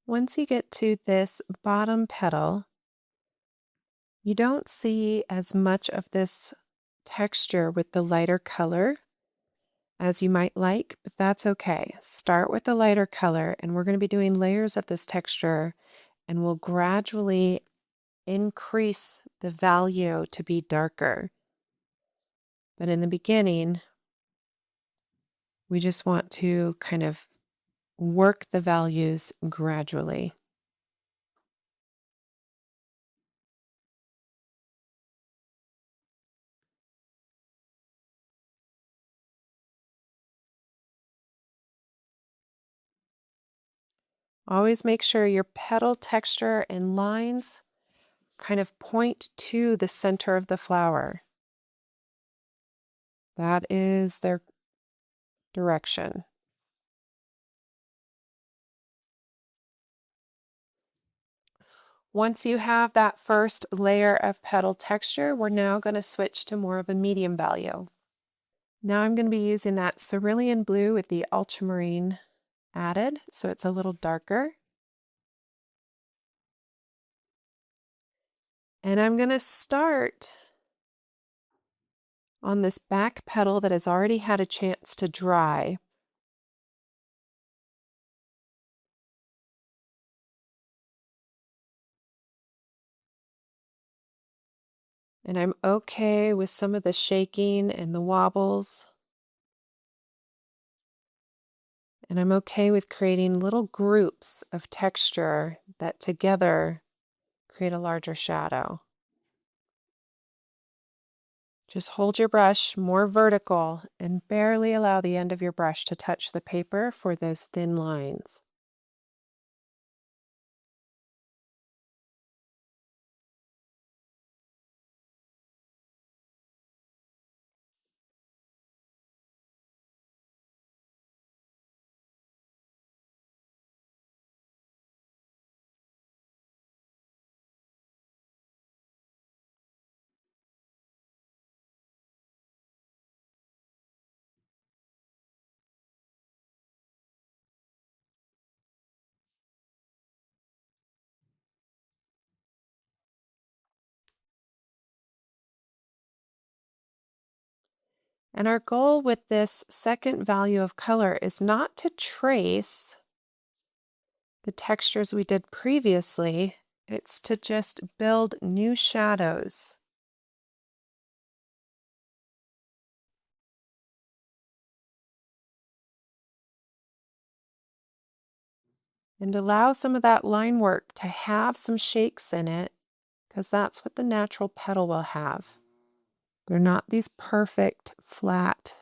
Once you get to this bottom petal, you don't see as much of this texture with the lighter color as you might like, but that's okay. Start with the lighter color, and we're going to be doing layers of this texture, and we'll gradually increase the value to be darker. But in the beginning, we just want to kind of work the values gradually. Always make sure your petal texture and lines kind of point to the center of the flower. That is their direction. Once you have that first layer of petal texture, we're now going to switch to more of a medium value. Now I'm going to be using that cerulean blue with the ultramarine added, so it's a little darker. And I'm going to start on this back petal that has already had a chance to dry. And I'm okay with some of the shaking and the wobbles. And I'm okay with creating little groups of texture that together create a larger shadow. Just hold your brush more vertical and barely allow the end of your brush to touch the paper for those thin lines. And our goal with this second value of color is not to trace the textures we did previously, it's to just build new shadows. And allow some of that line work to have some shakes in it, because that's what the natural petal will have. They're not these perfect, flat.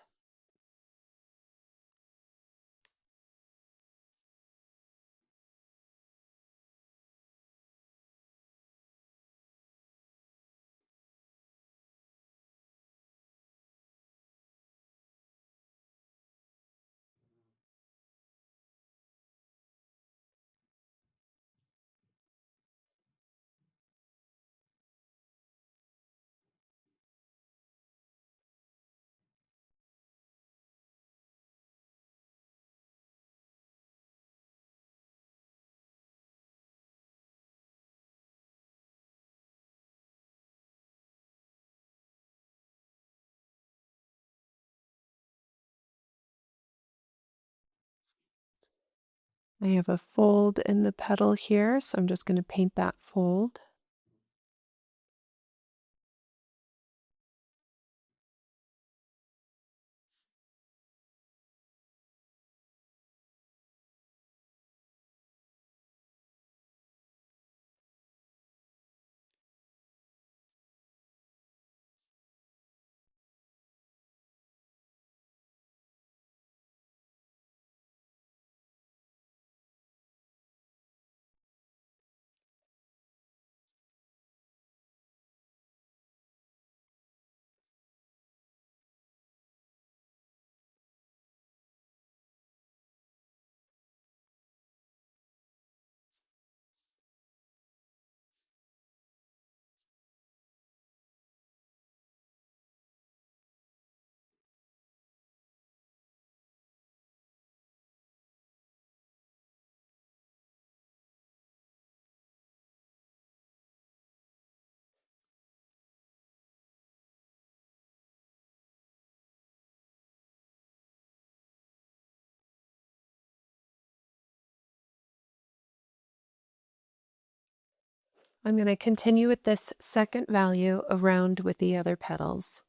I have a fold in the petal here, so I'm just going to paint that fold. I'm going to continue with this second value around with the other petals.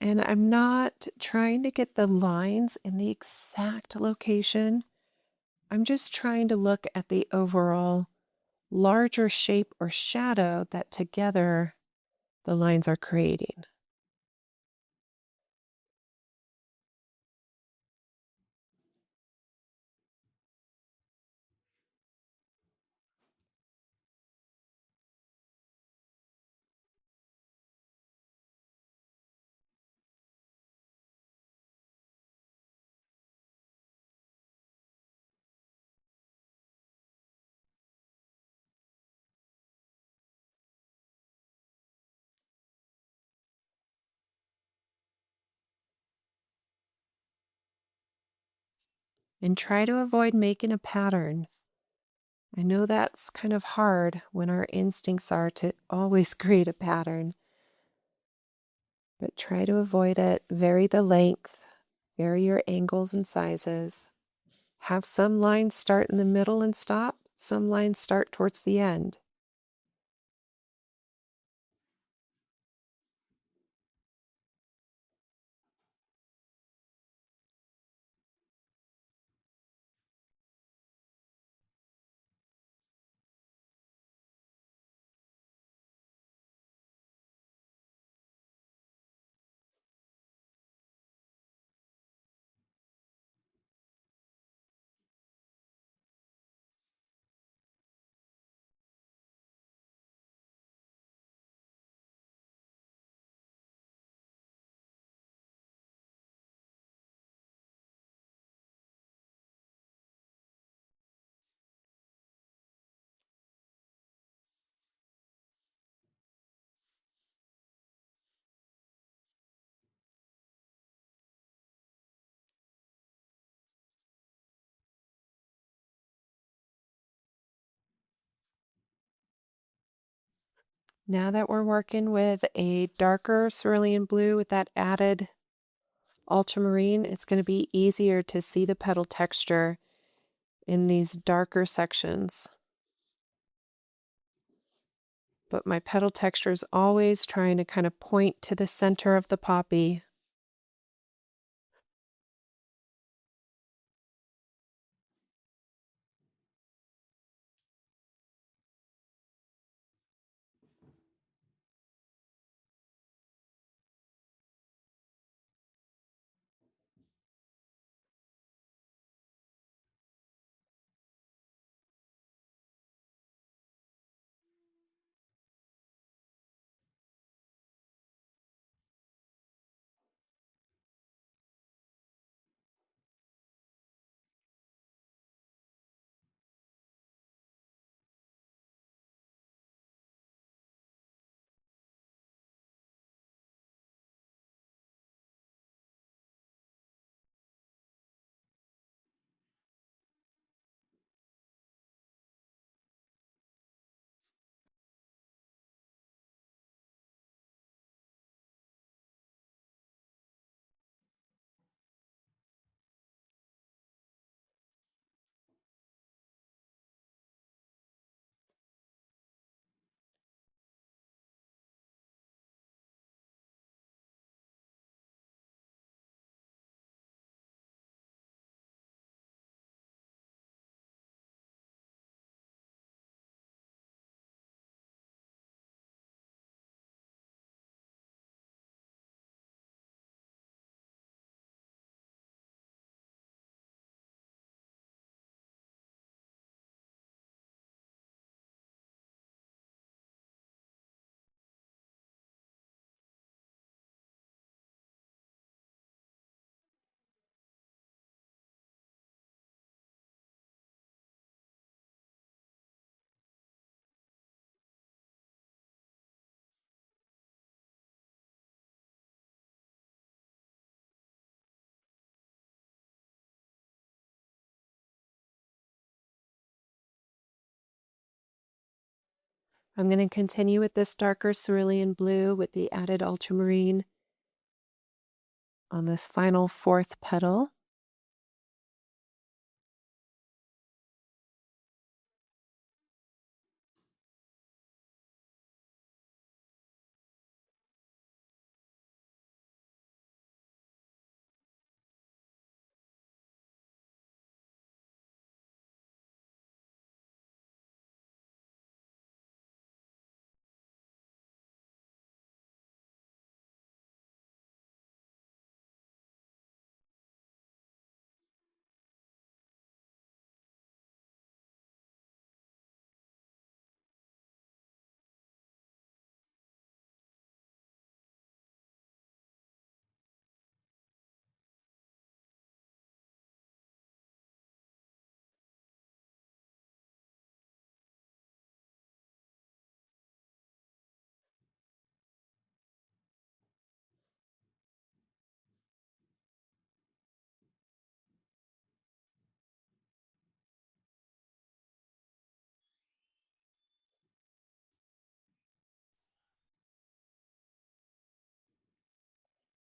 And I'm not trying to get the lines in the exact location. I'm just trying to look at the overall larger shape or shadow that together the lines are creating. And try to avoid making a pattern. I know that's kind of hard when our instincts are to always create a pattern, but try to avoid it. Vary the length, vary your angles and sizes. Have some lines start in the middle and stop, some lines start towards the end. Now that we're working with a darker cerulean blue with that added ultramarine, it's going to be easier to see the petal texture in these darker sections. But my petal texture is always trying to kind of point to the center of the poppy. I'm going to continue with this darker cerulean blue with the added ultramarine on this final fourth petal.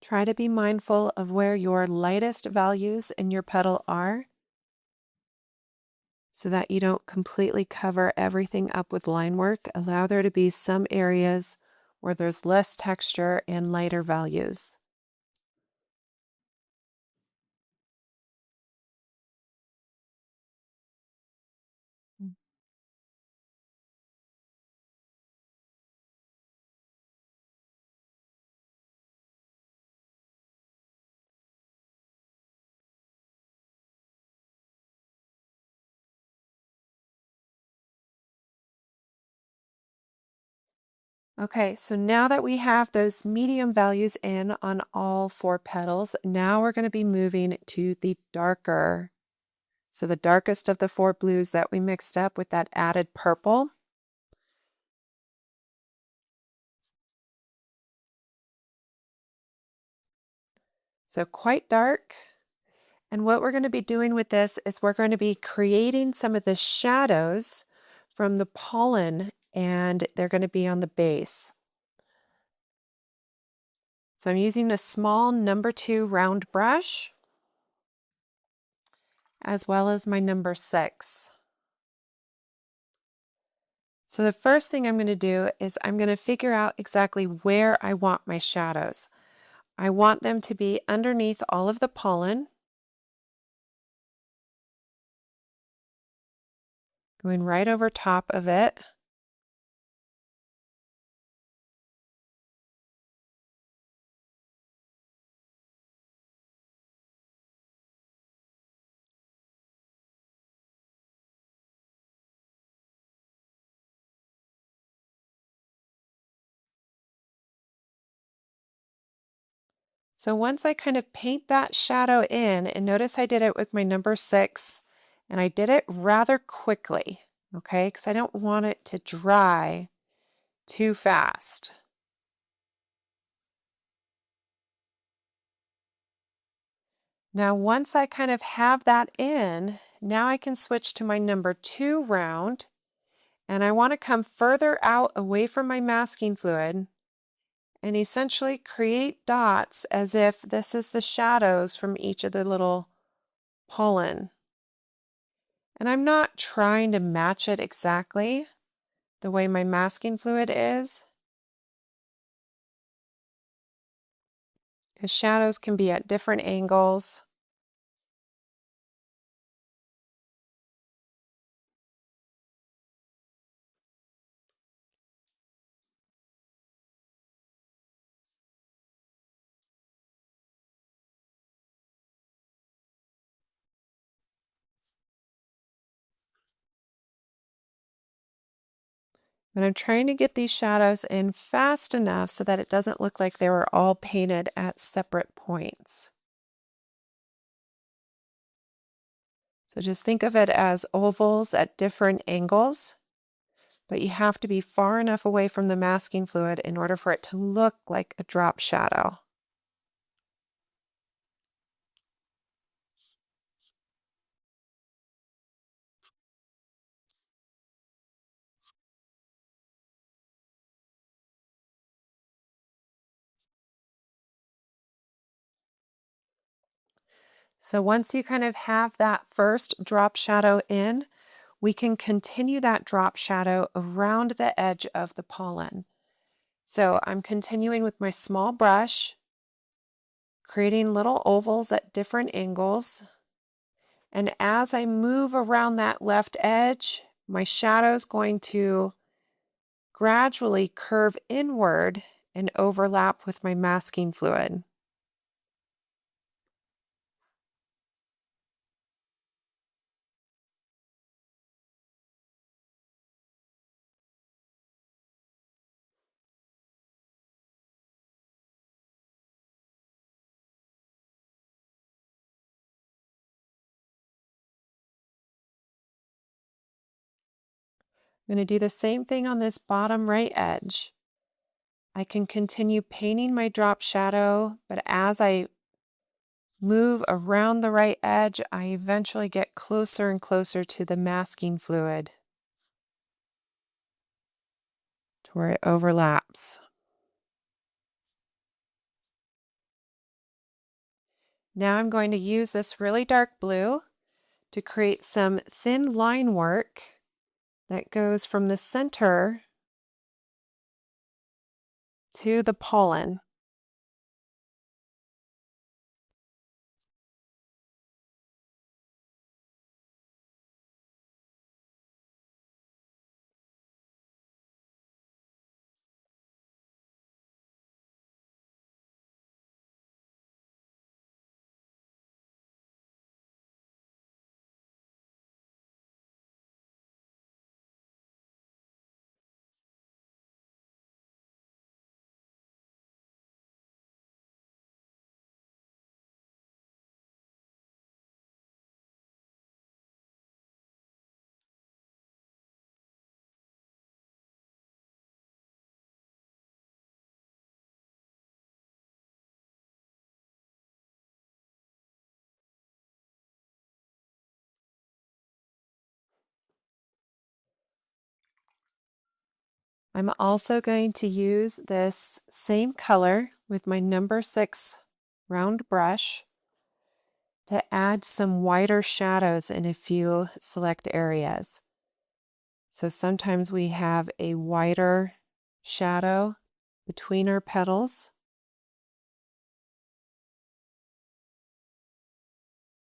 Try to be mindful of where your lightest values in your petal are so that you don't completely cover everything up with line work. Allow there to be some areas where there's less texture and lighter values. Okay, so now that we have those medium values in on all four petals, now we're going to be moving to the darker. So the darkest of the four blues that we mixed up with that added purple. So quite dark. And what we're going to be doing with this is we're going to be creating some of the shadows from the pollen, and they're going to be on the base. So I'm using a small number 2 round brush, as well as my number 6. So the first thing I'm going to do is I'm going to figure out exactly where I want my shadows. I want them to be underneath all of the pollen, going right over top of it. So once I kind of paint that shadow in, and notice I did it with my number 6, and I did it rather quickly, okay, because I don't want it to dry too fast. Now once I kind of have that in, now I can switch to my number 2 round, and I want to come further out away from my masking fluid and essentially create dots as if this is the shadows from each of the little pollen. And I'm not trying to match it exactly the way my masking fluid is, because shadows can be at different angles. And I'm trying to get these shadows in fast enough so that it doesn't look like they were all painted at separate points. So just think of it as ovals at different angles, but you have to be far enough away from the masking fluid in order for it to look like a drop shadow. So once you kind of have that first drop shadow in, we can continue that drop shadow around the edge of the pollen. So I'm continuing with my small brush, creating little ovals at different angles. And as I move around that left edge, my shadow is going to gradually curve inward and overlap with my masking fluid. I'm going to do the same thing on this bottom right edge. I can continue painting my drop shadow, but as I move around the right edge, I eventually get closer and closer to the masking fluid to where it overlaps. Now I'm going to use this really dark blue to create some thin line work that goes from the center to the pollen. I'm also going to use this same color with my number 6 round brush to add some wider shadows in a few select areas. So sometimes we have a wider shadow between our petals.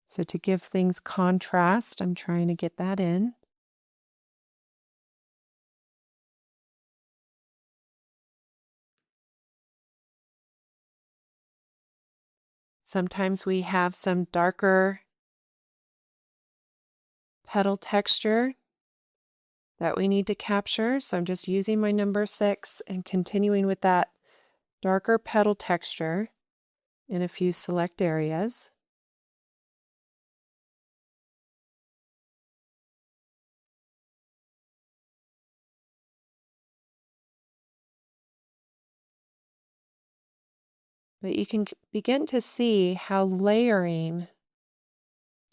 So to give things contrast, I'm trying to get that in. Sometimes we have some darker petal texture that we need to capture. So I'm just using my number 6 and continuing with that darker petal texture in a few select areas. But you can begin to see how layering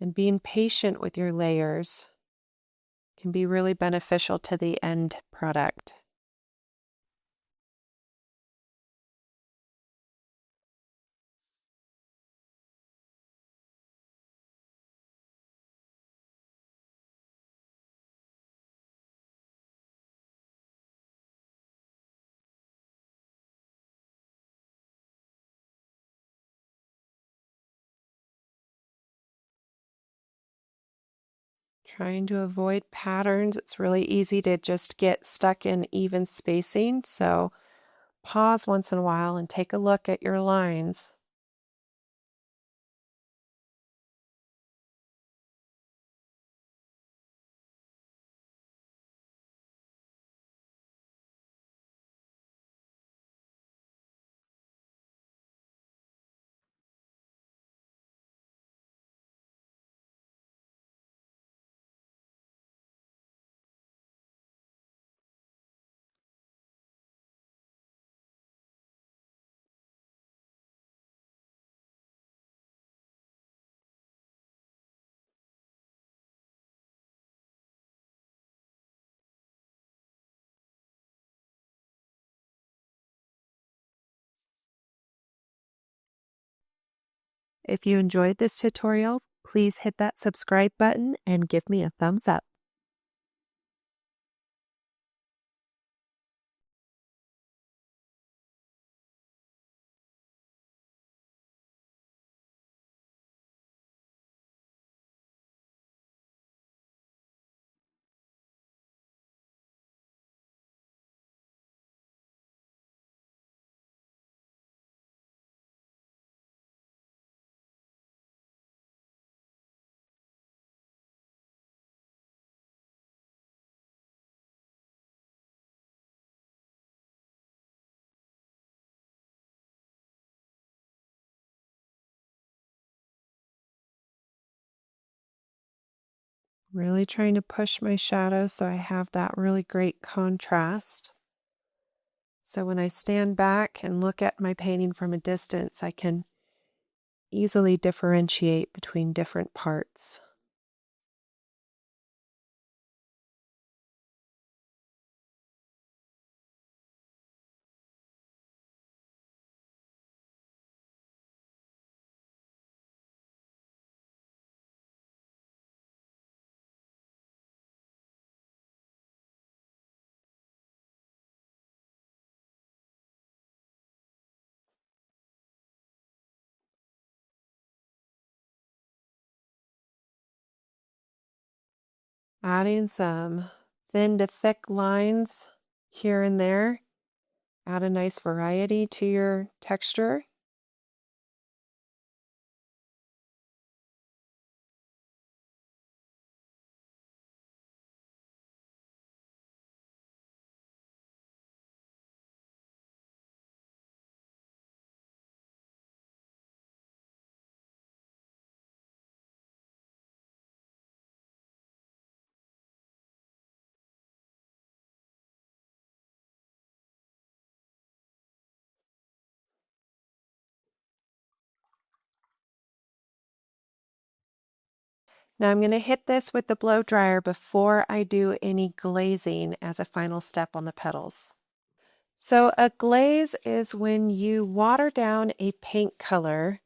and being patient with your layers can be really beneficial to the end product. Trying to avoid patterns. It's really easy to just get stuck in even spacing. So pause once in a while and take a look at your lines. If you enjoyed this tutorial, please hit that subscribe button and give me a thumbs up. Really trying to push my shadows so I have that really great contrast. So when I stand back and look at my painting from a distance, I can easily differentiate between different parts. Adding some thin to thick lines here and there. Add a nice variety to your texture. Now I'm going to hit this with the blow dryer before I do any glazing as a final step on the petals. So a glaze is when you water down a paint color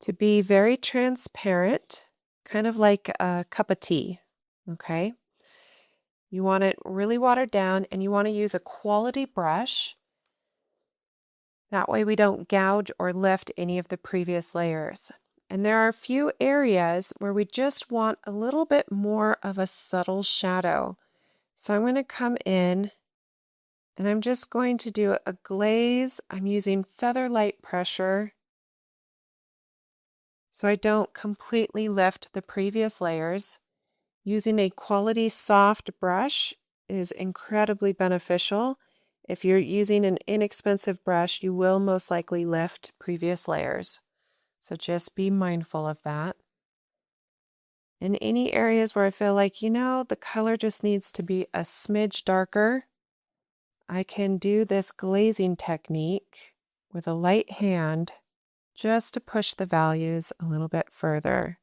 to be very transparent, kind of like a cup of tea, okay? You want it really watered down and you want to use a quality brush. That way we don't gouge or lift any of the previous layers. And there are a few areas where we just want a little bit more of a subtle shadow. So I'm going to come in and I'm just going to do a glaze. I'm using feather light pressure so I don't completely lift the previous layers. Using a quality soft brush is incredibly beneficial. If you're using an inexpensive brush, you will most likely lift previous layers. So just be mindful of that. In any areas where I feel like, the color just needs to be a smidge darker, I can do this glazing technique with a light hand just to push the values a little bit further.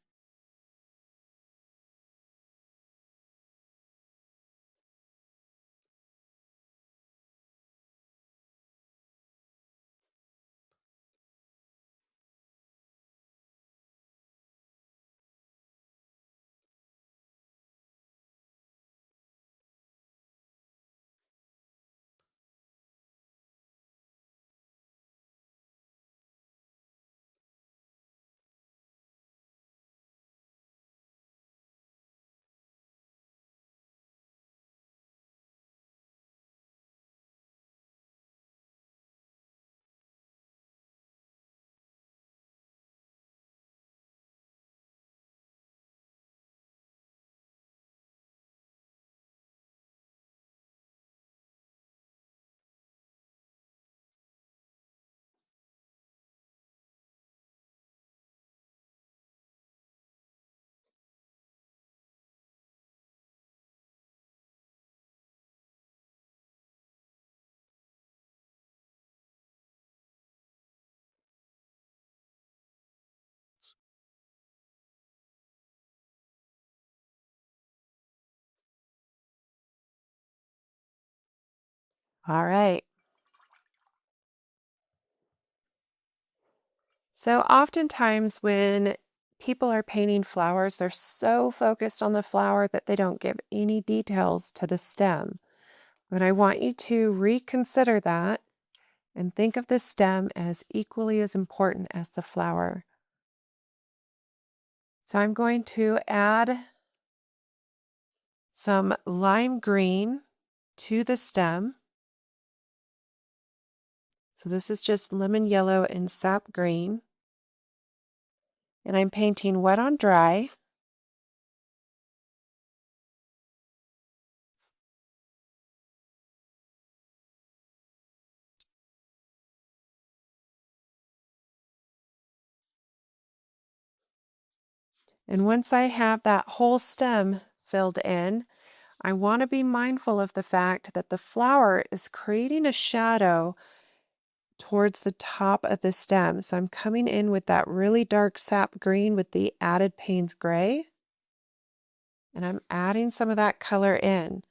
All right. So oftentimes when people are painting flowers, they're so focused on the flower that they don't give any details to the stem. But I want you to reconsider that and think of the stem as equally as important as the flower. So I'm going to add some lime green to the stem. So this is just lemon yellow and sap green. And I'm painting wet on dry. And once I have that whole stem filled in, I want to be mindful of the fact that the flower is creating a shadow towards the top of the stem. So I'm coming in with that really dark sap green with the added Payne's gray. And I'm adding some of that color in.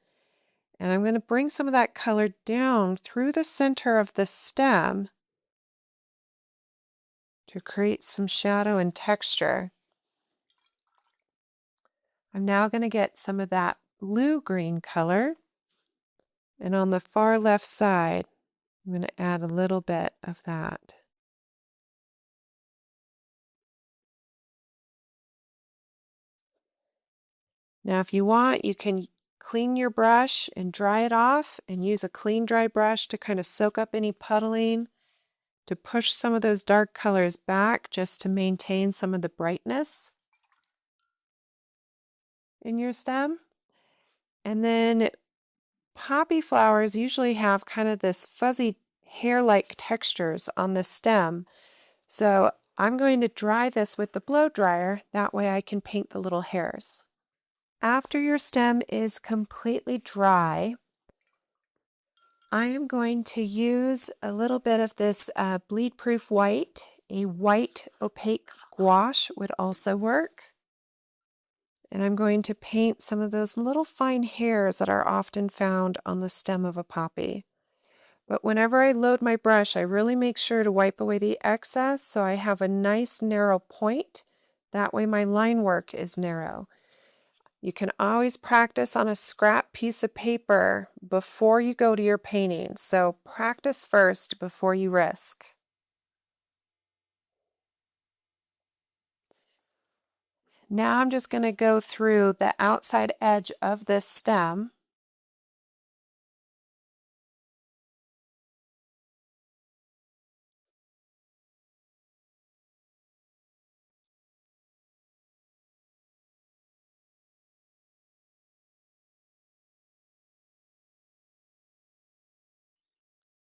And I'm going to bring some of that color down through the center of the stem to create some shadow and texture. I'm now going to get some of that blue-green color. And on the far left side, I'm going to add a little bit of that. Now, if you want, you can clean your brush and dry it off and use a clean, dry brush to kind of soak up any puddling, to push some of those dark colors back just to maintain some of the brightness in your stem. And then poppy flowers usually have kind of this fuzzy hair-like textures on the stem. So I'm going to dry this with the blow dryer. That way I can paint the little hairs. After your stem is completely dry, I am going to use a little bit of this bleed-proof white. A white opaque gouache would also work. And I'm going to paint some of those little fine hairs that are often found on the stem of a poppy. But whenever I load my brush, I really make sure to wipe away the excess so I have a nice narrow point. That way my line work is narrow. You can always practice on a scrap piece of paper before you go to your painting. So practice first before you risk. Now I'm just going to go through the outside edge of this stem.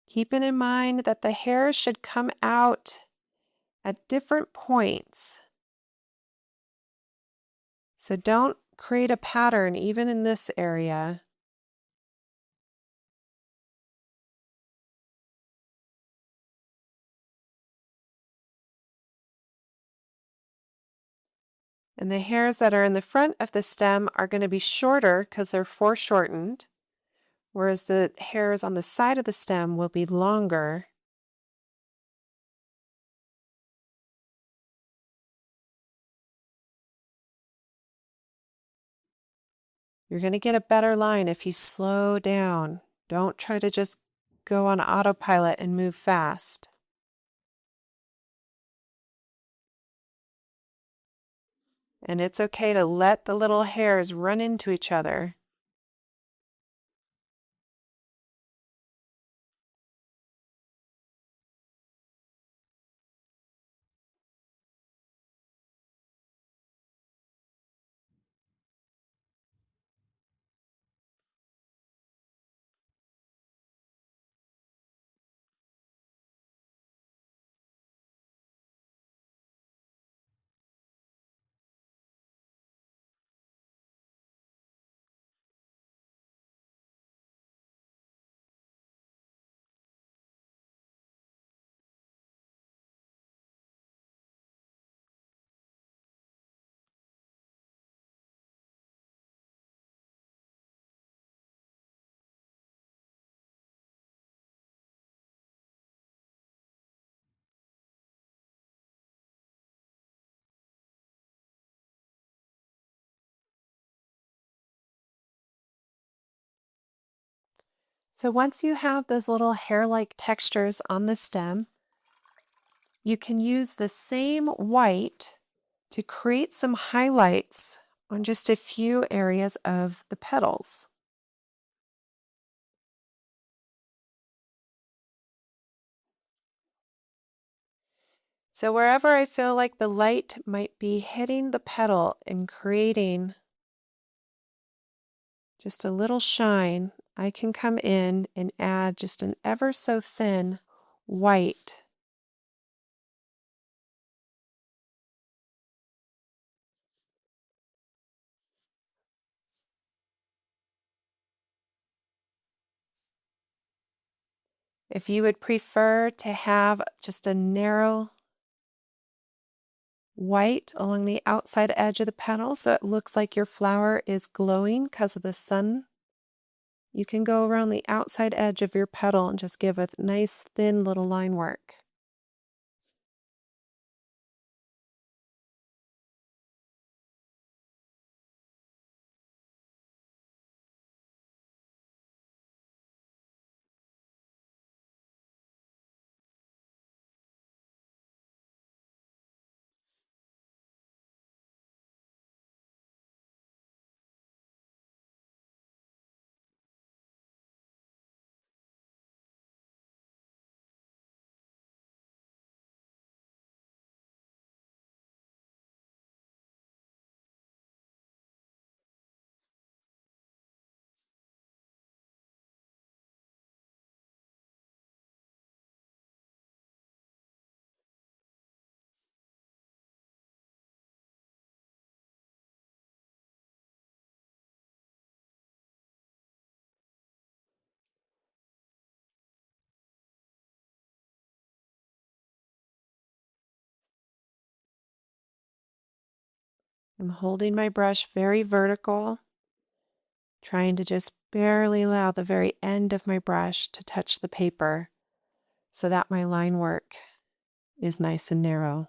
Keeping in mind that the hairs should come out at different points. So don't create a pattern even in this area. And the hairs that are in the front of the stem are going to be shorter because they're foreshortened, whereas the hairs on the side of the stem will be longer. You're going to get a better line if you slow down. Don't try to just go on autopilot and move fast. And it's okay to let the little hairs run into each other. So once you have those little hair-like textures on the stem, you can use the same white to create some highlights on just a few areas of the petals. So wherever I feel like the light might be hitting the petal and creating just a little shine, I can come in and add just an ever so thin white. If you would prefer to have just a narrow white along the outside edge of the petal so it looks like your flower is glowing because of the sun, you can go around the outside edge of your petal and just give a nice thin little line work. I'm holding my brush very vertical, trying to just barely allow the very end of my brush to touch the paper so that my line work is nice and narrow.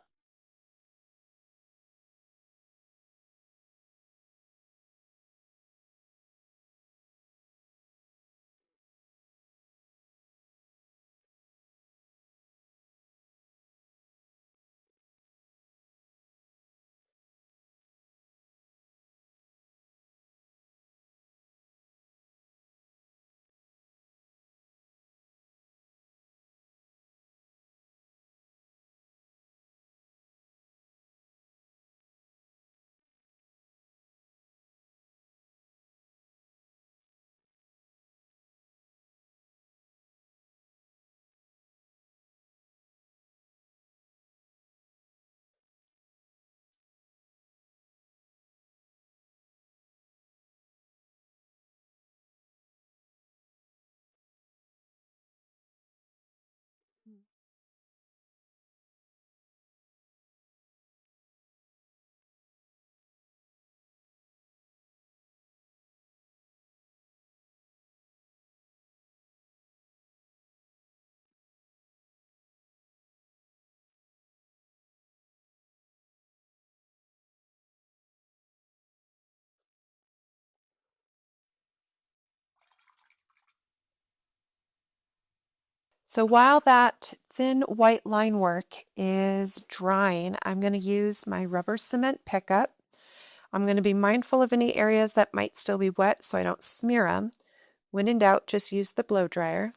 So while that thin white line work is drying, I'm going to use my rubber cement pickup. I'm going to be mindful of any areas that might still be wet so I don't smear them. When in doubt, just use the blow dryer.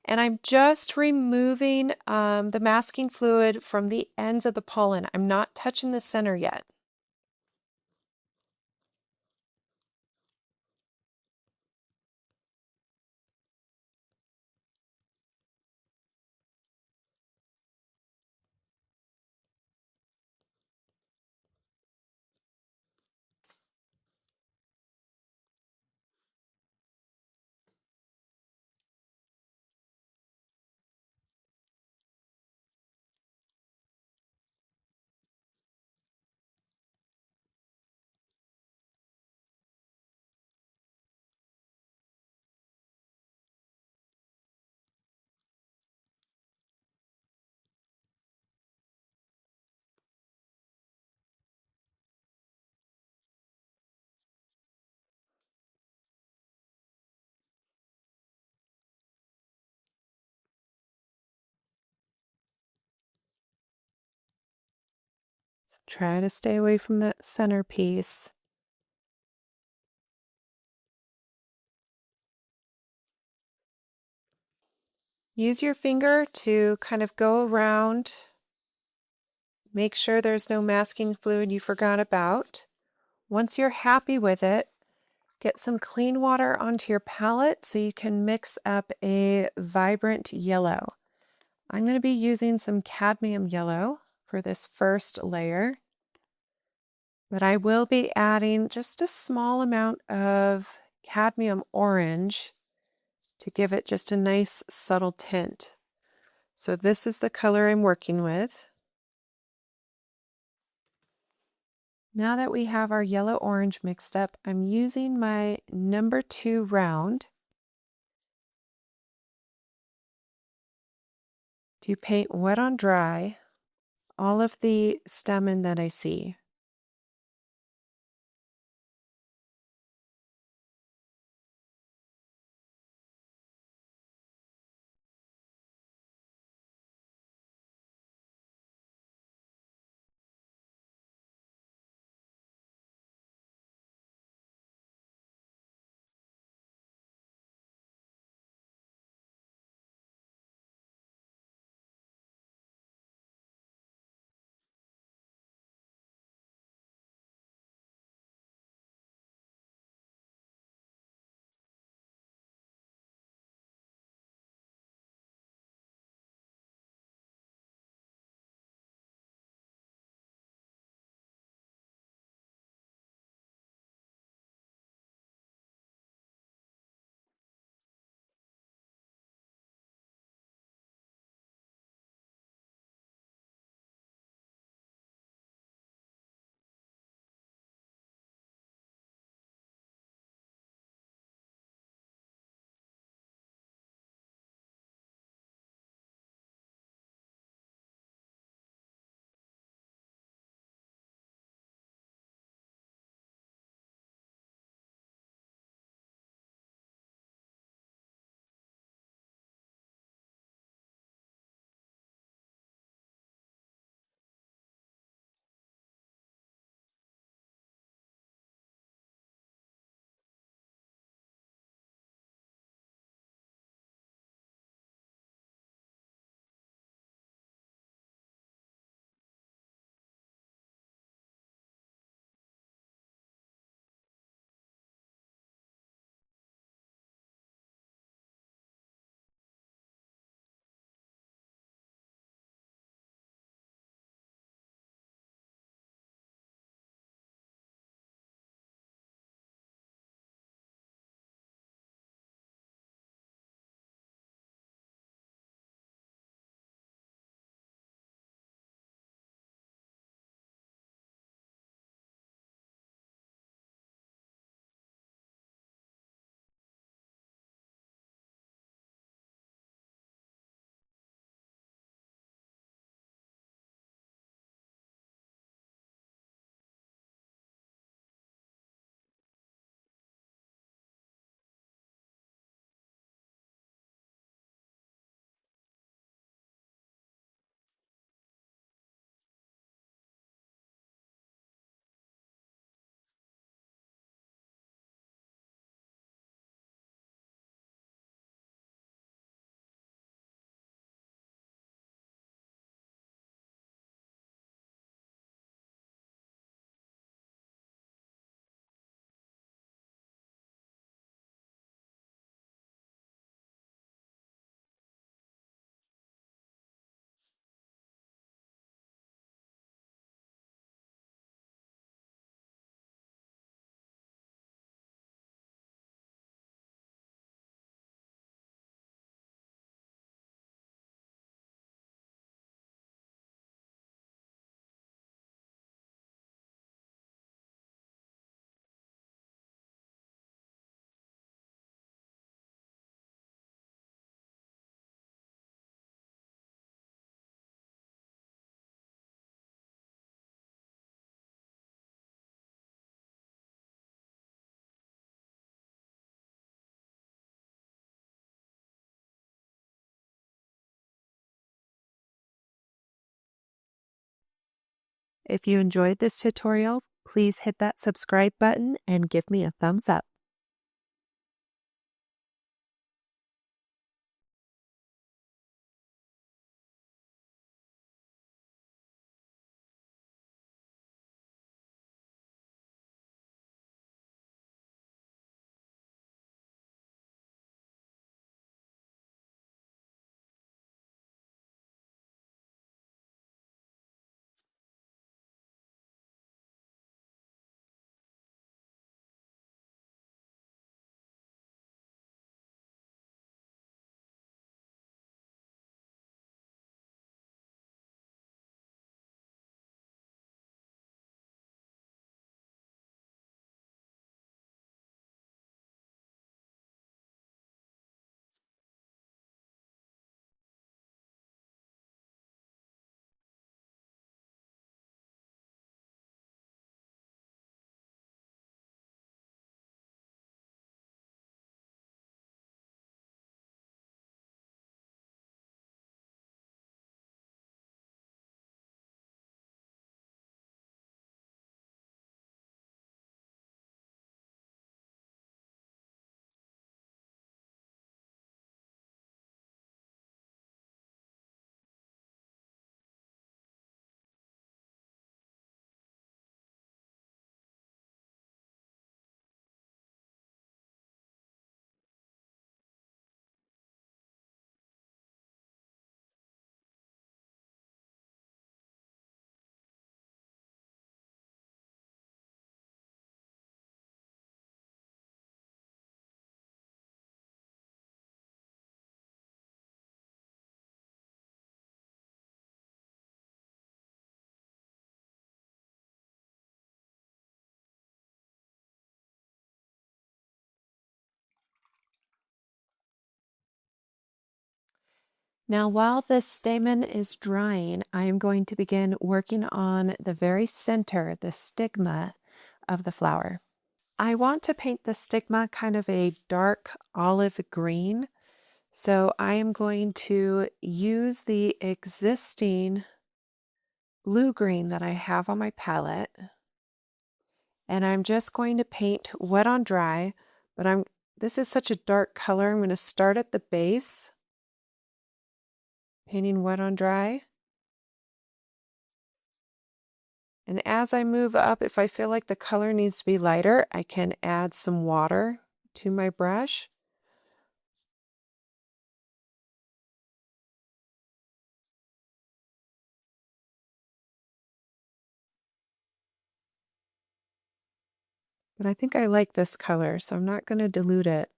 And I'm just removing the masking fluid from the ends of the pollen. I'm not touching the center yet. So try to stay away from that centerpiece. Use your finger to kind of go around. Make sure there's no masking fluid you forgot about. Once you're happy with it, get some clean water onto your palette so you can mix up a vibrant yellow. I'm going to be using some cadmium yellow for this first layer, but I will be adding just a small amount of cadmium orange to give it just a nice subtle tint. So this is the color I'm working with. Now that we have our yellow-orange mixed up, I'm using my number 2 round to paint wet on dry all of the stamen that I see. If you enjoyed this tutorial, please hit that subscribe button and give me a thumbs up. Now, while this stamen is drying, I am going to begin working on the very center, the stigma of the flower. I want to paint the stigma kind of a dark olive green, so I am going to use the existing blue green that I have on my palette, and I'm just going to paint wet on dry, but this is such a dark color, I'm going to start at the base, painting wet on dry. And as I move up, if I feel like the color needs to be lighter, I can add some water to my brush. But I think I like this color, so I'm not going to dilute it.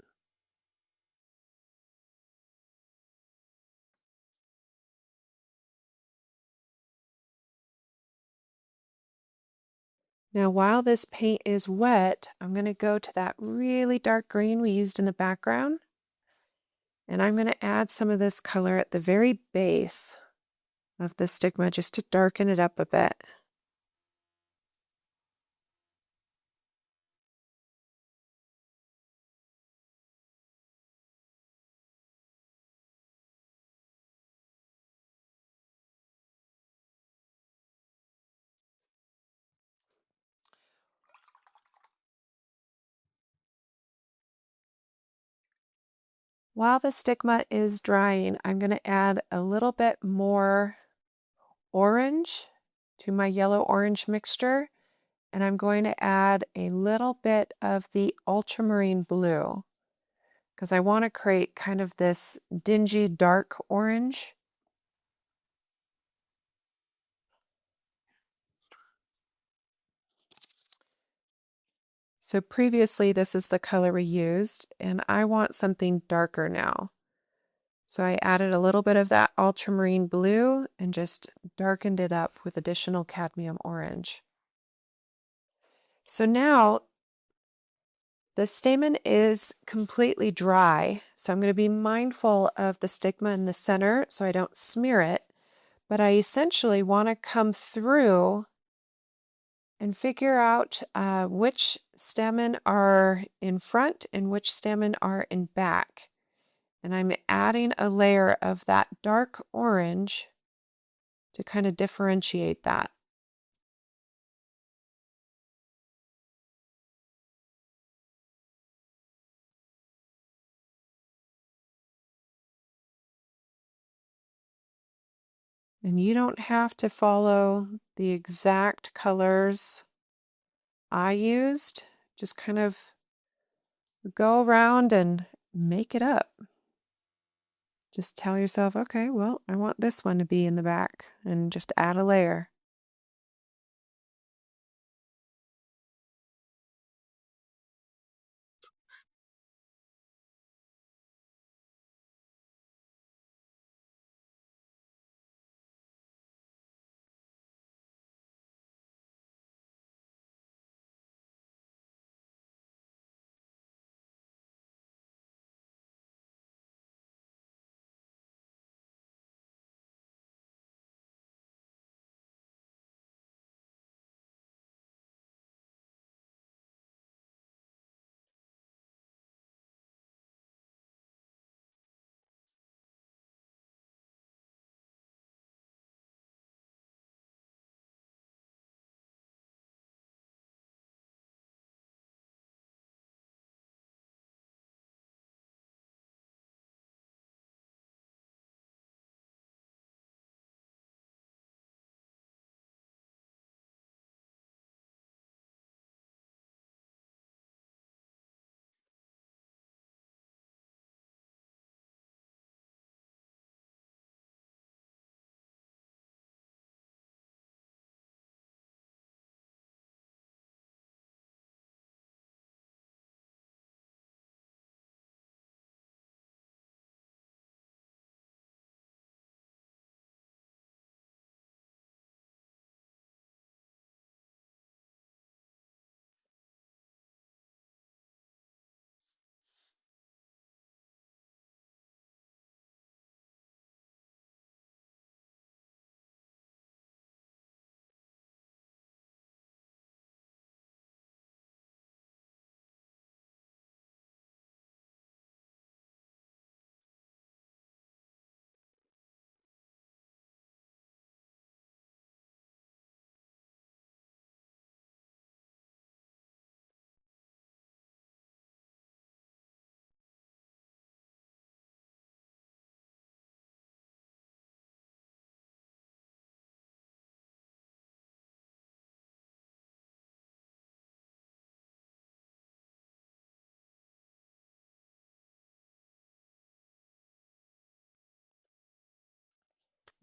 Now, while this paint is wet, I'm going to go to that really dark green we used in the background. And I'm going to add some of this color at the very base of the stigma just to darken it up a bit. While the stigma is drying, I'm going to add a little bit more orange to my yellow-orange mixture, and I'm going to add a little bit of the ultramarine blue because I want to create kind of this dingy dark orange. So previously this is the color we used, and I want something darker now. So I added a little bit of that ultramarine blue and just darkened it up with additional cadmium orange. So now the stamen is completely dry, so I'm going to be mindful of the stigma in the center so I don't smear it, but I essentially want to come through and figure out which stamen are in front and which stamen are in back. And I'm adding a layer of that dark orange to kind of differentiate that. And you don't have to follow the exact colors I used. Just kind of go around and make it up. Just tell yourself, okay, well, I want this one to be in the back, and just add a layer.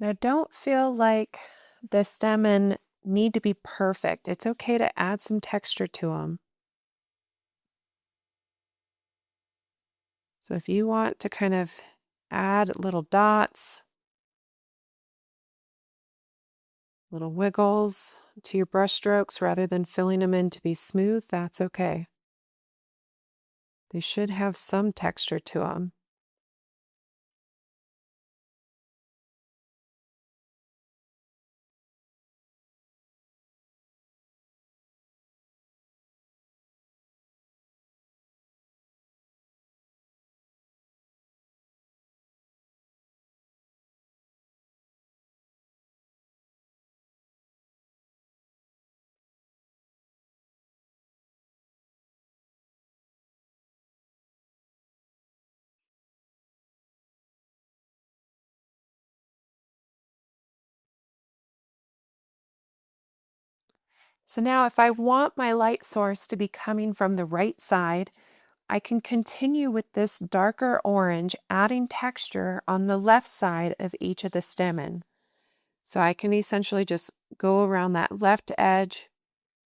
Now, don't feel like the stamen need to be perfect. It's okay to add some texture to them. So if you want to kind of add little dots, little wiggles to your brush strokes rather than filling them in to be smooth, that's okay. They should have some texture to them. So now if I want my light source to be coming from the right side, I can continue with this darker orange, adding texture on the left side of each of the stamen. So I can essentially just go around that left edge,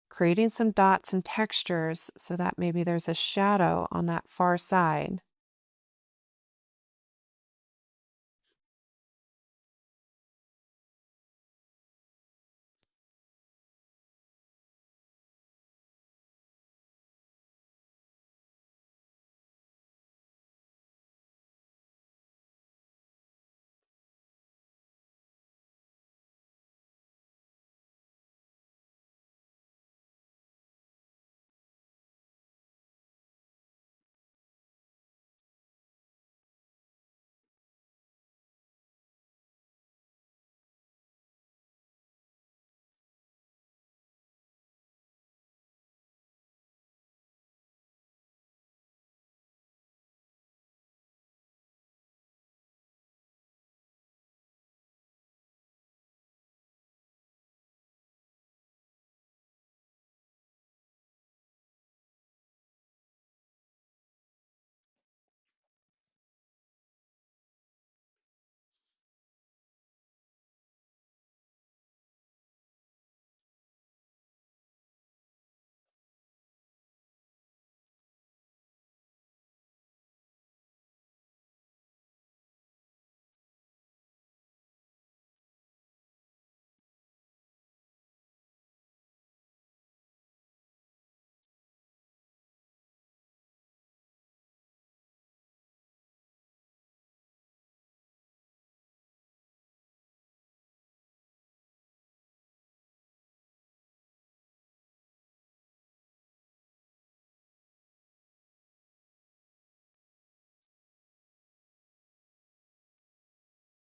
creating some dots and textures so that maybe there's a shadow on that far side.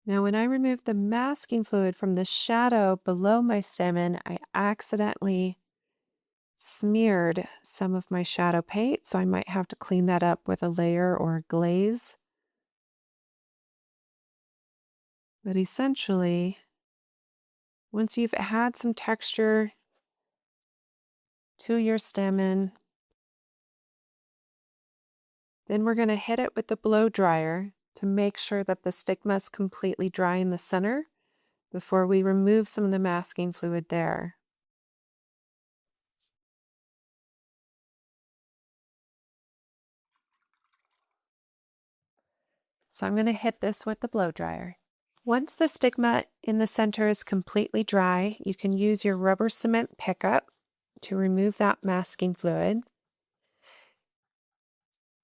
Now, when I removed the masking fluid from the shadow below my stamen, I accidentally smeared some of my shadow paint, so I might have to clean that up with a layer or a glaze. But essentially, once you've had some texture to your stamen, then we're going to hit it with the blow dryer to make sure that the stigma is completely dry in the center before we remove some of the masking fluid there. So I'm going to hit this with the blow dryer. Once the stigma in the center is completely dry, you can use your rubber cement pickup to remove that masking fluid.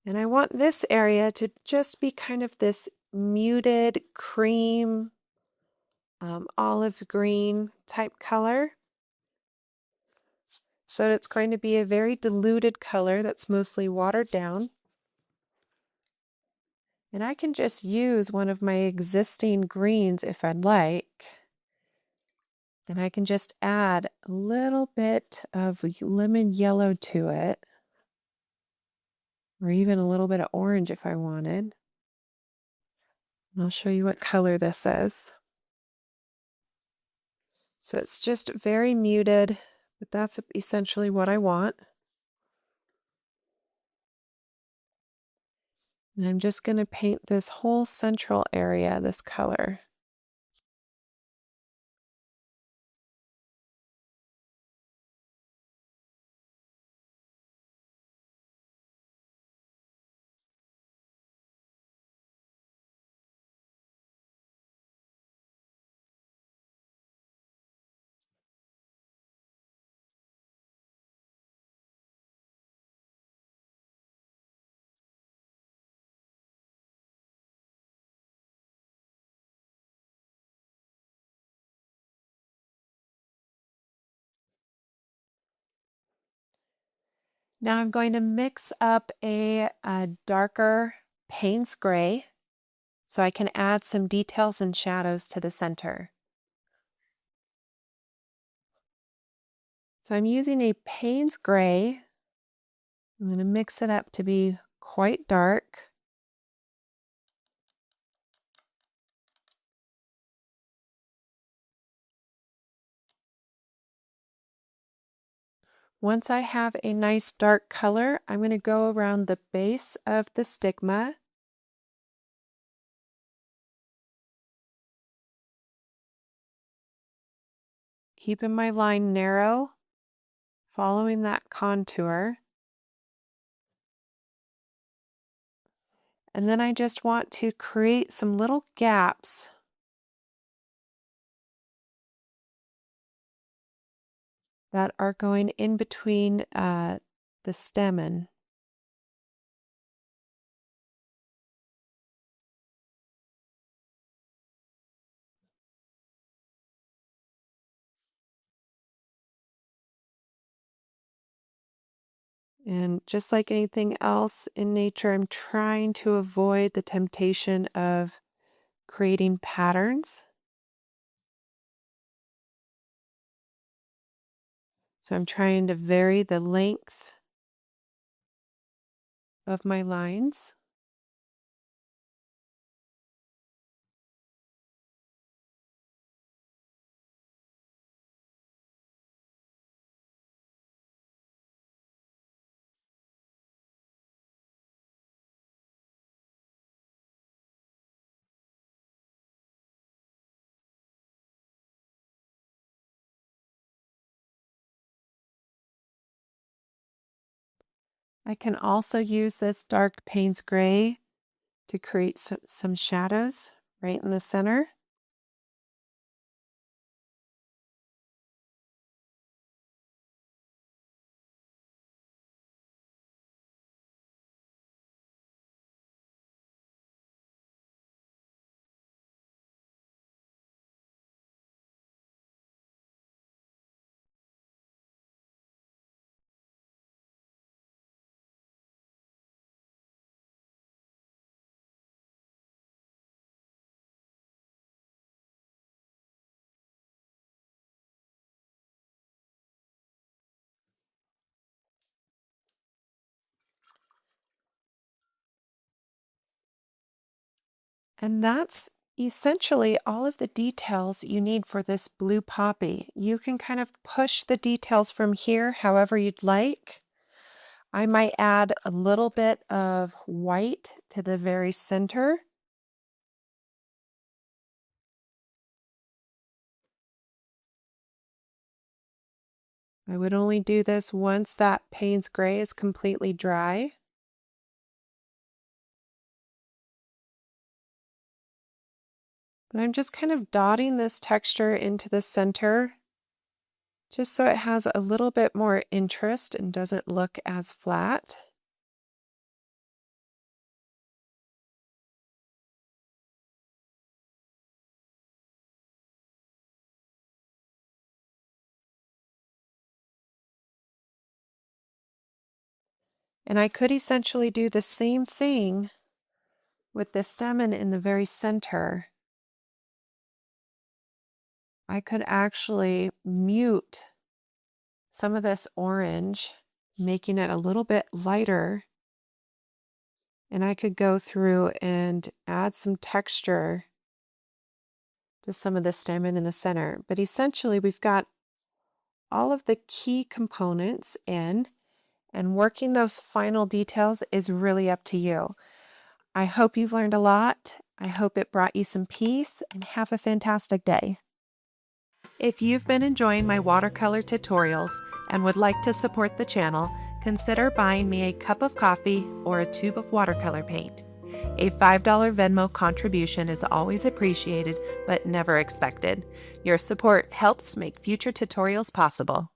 And I want this area to just be kind of this muted cream, olive green type color. So it's going to be a very diluted color that's mostly watered down. And I can just use one of my existing greens if I'd like. And I can just add a little bit of lemon yellow to it, or even a little bit of orange if I wanted. And I'll show you what color this is. So it's just very muted, but that's essentially what I want. And I'm just going to paint this whole central area this color. Now I'm going to mix up a darker Payne's gray so I can add some details and shadows to the center. So I'm using a Payne's gray. I'm going to mix it up to be quite dark. Once I have a nice dark color, I'm going to go around the base of the stigma. Keeping my line narrow, following that contour. And then I just want to create some little gaps that are going in between the stamen. And just like anything else in nature, I'm trying to avoid the temptation of creating patterns. So I'm trying to vary the length of my lines. I can also use this dark Payne's gray to create some shadows right in the center. And that's essentially all of the details you need for this blue poppy. You can kind of push the details from here however you'd like. I might add a little bit of white to the very center. I would only do this once that Payne's Gray is completely dry. But I'm just kind of dotting this texture into the center just so it has a little bit more interest and doesn't look as flat. And I could essentially do the same thing with the stamen in the very center. I could actually mute some of this orange, making it a little bit lighter. And I could go through and add some texture to some of the stamen in the center. But essentially, we've got all of the key components in, and working those final details is really up to you. I hope you've learned a lot. I hope it brought you some peace, and have a fantastic day. If you've been enjoying my watercolor tutorials and would like to support the channel, consider buying me a cup of coffee or a tube of watercolor paint. A $5 Venmo contribution is always appreciated but never expected. Your support helps make future tutorials possible.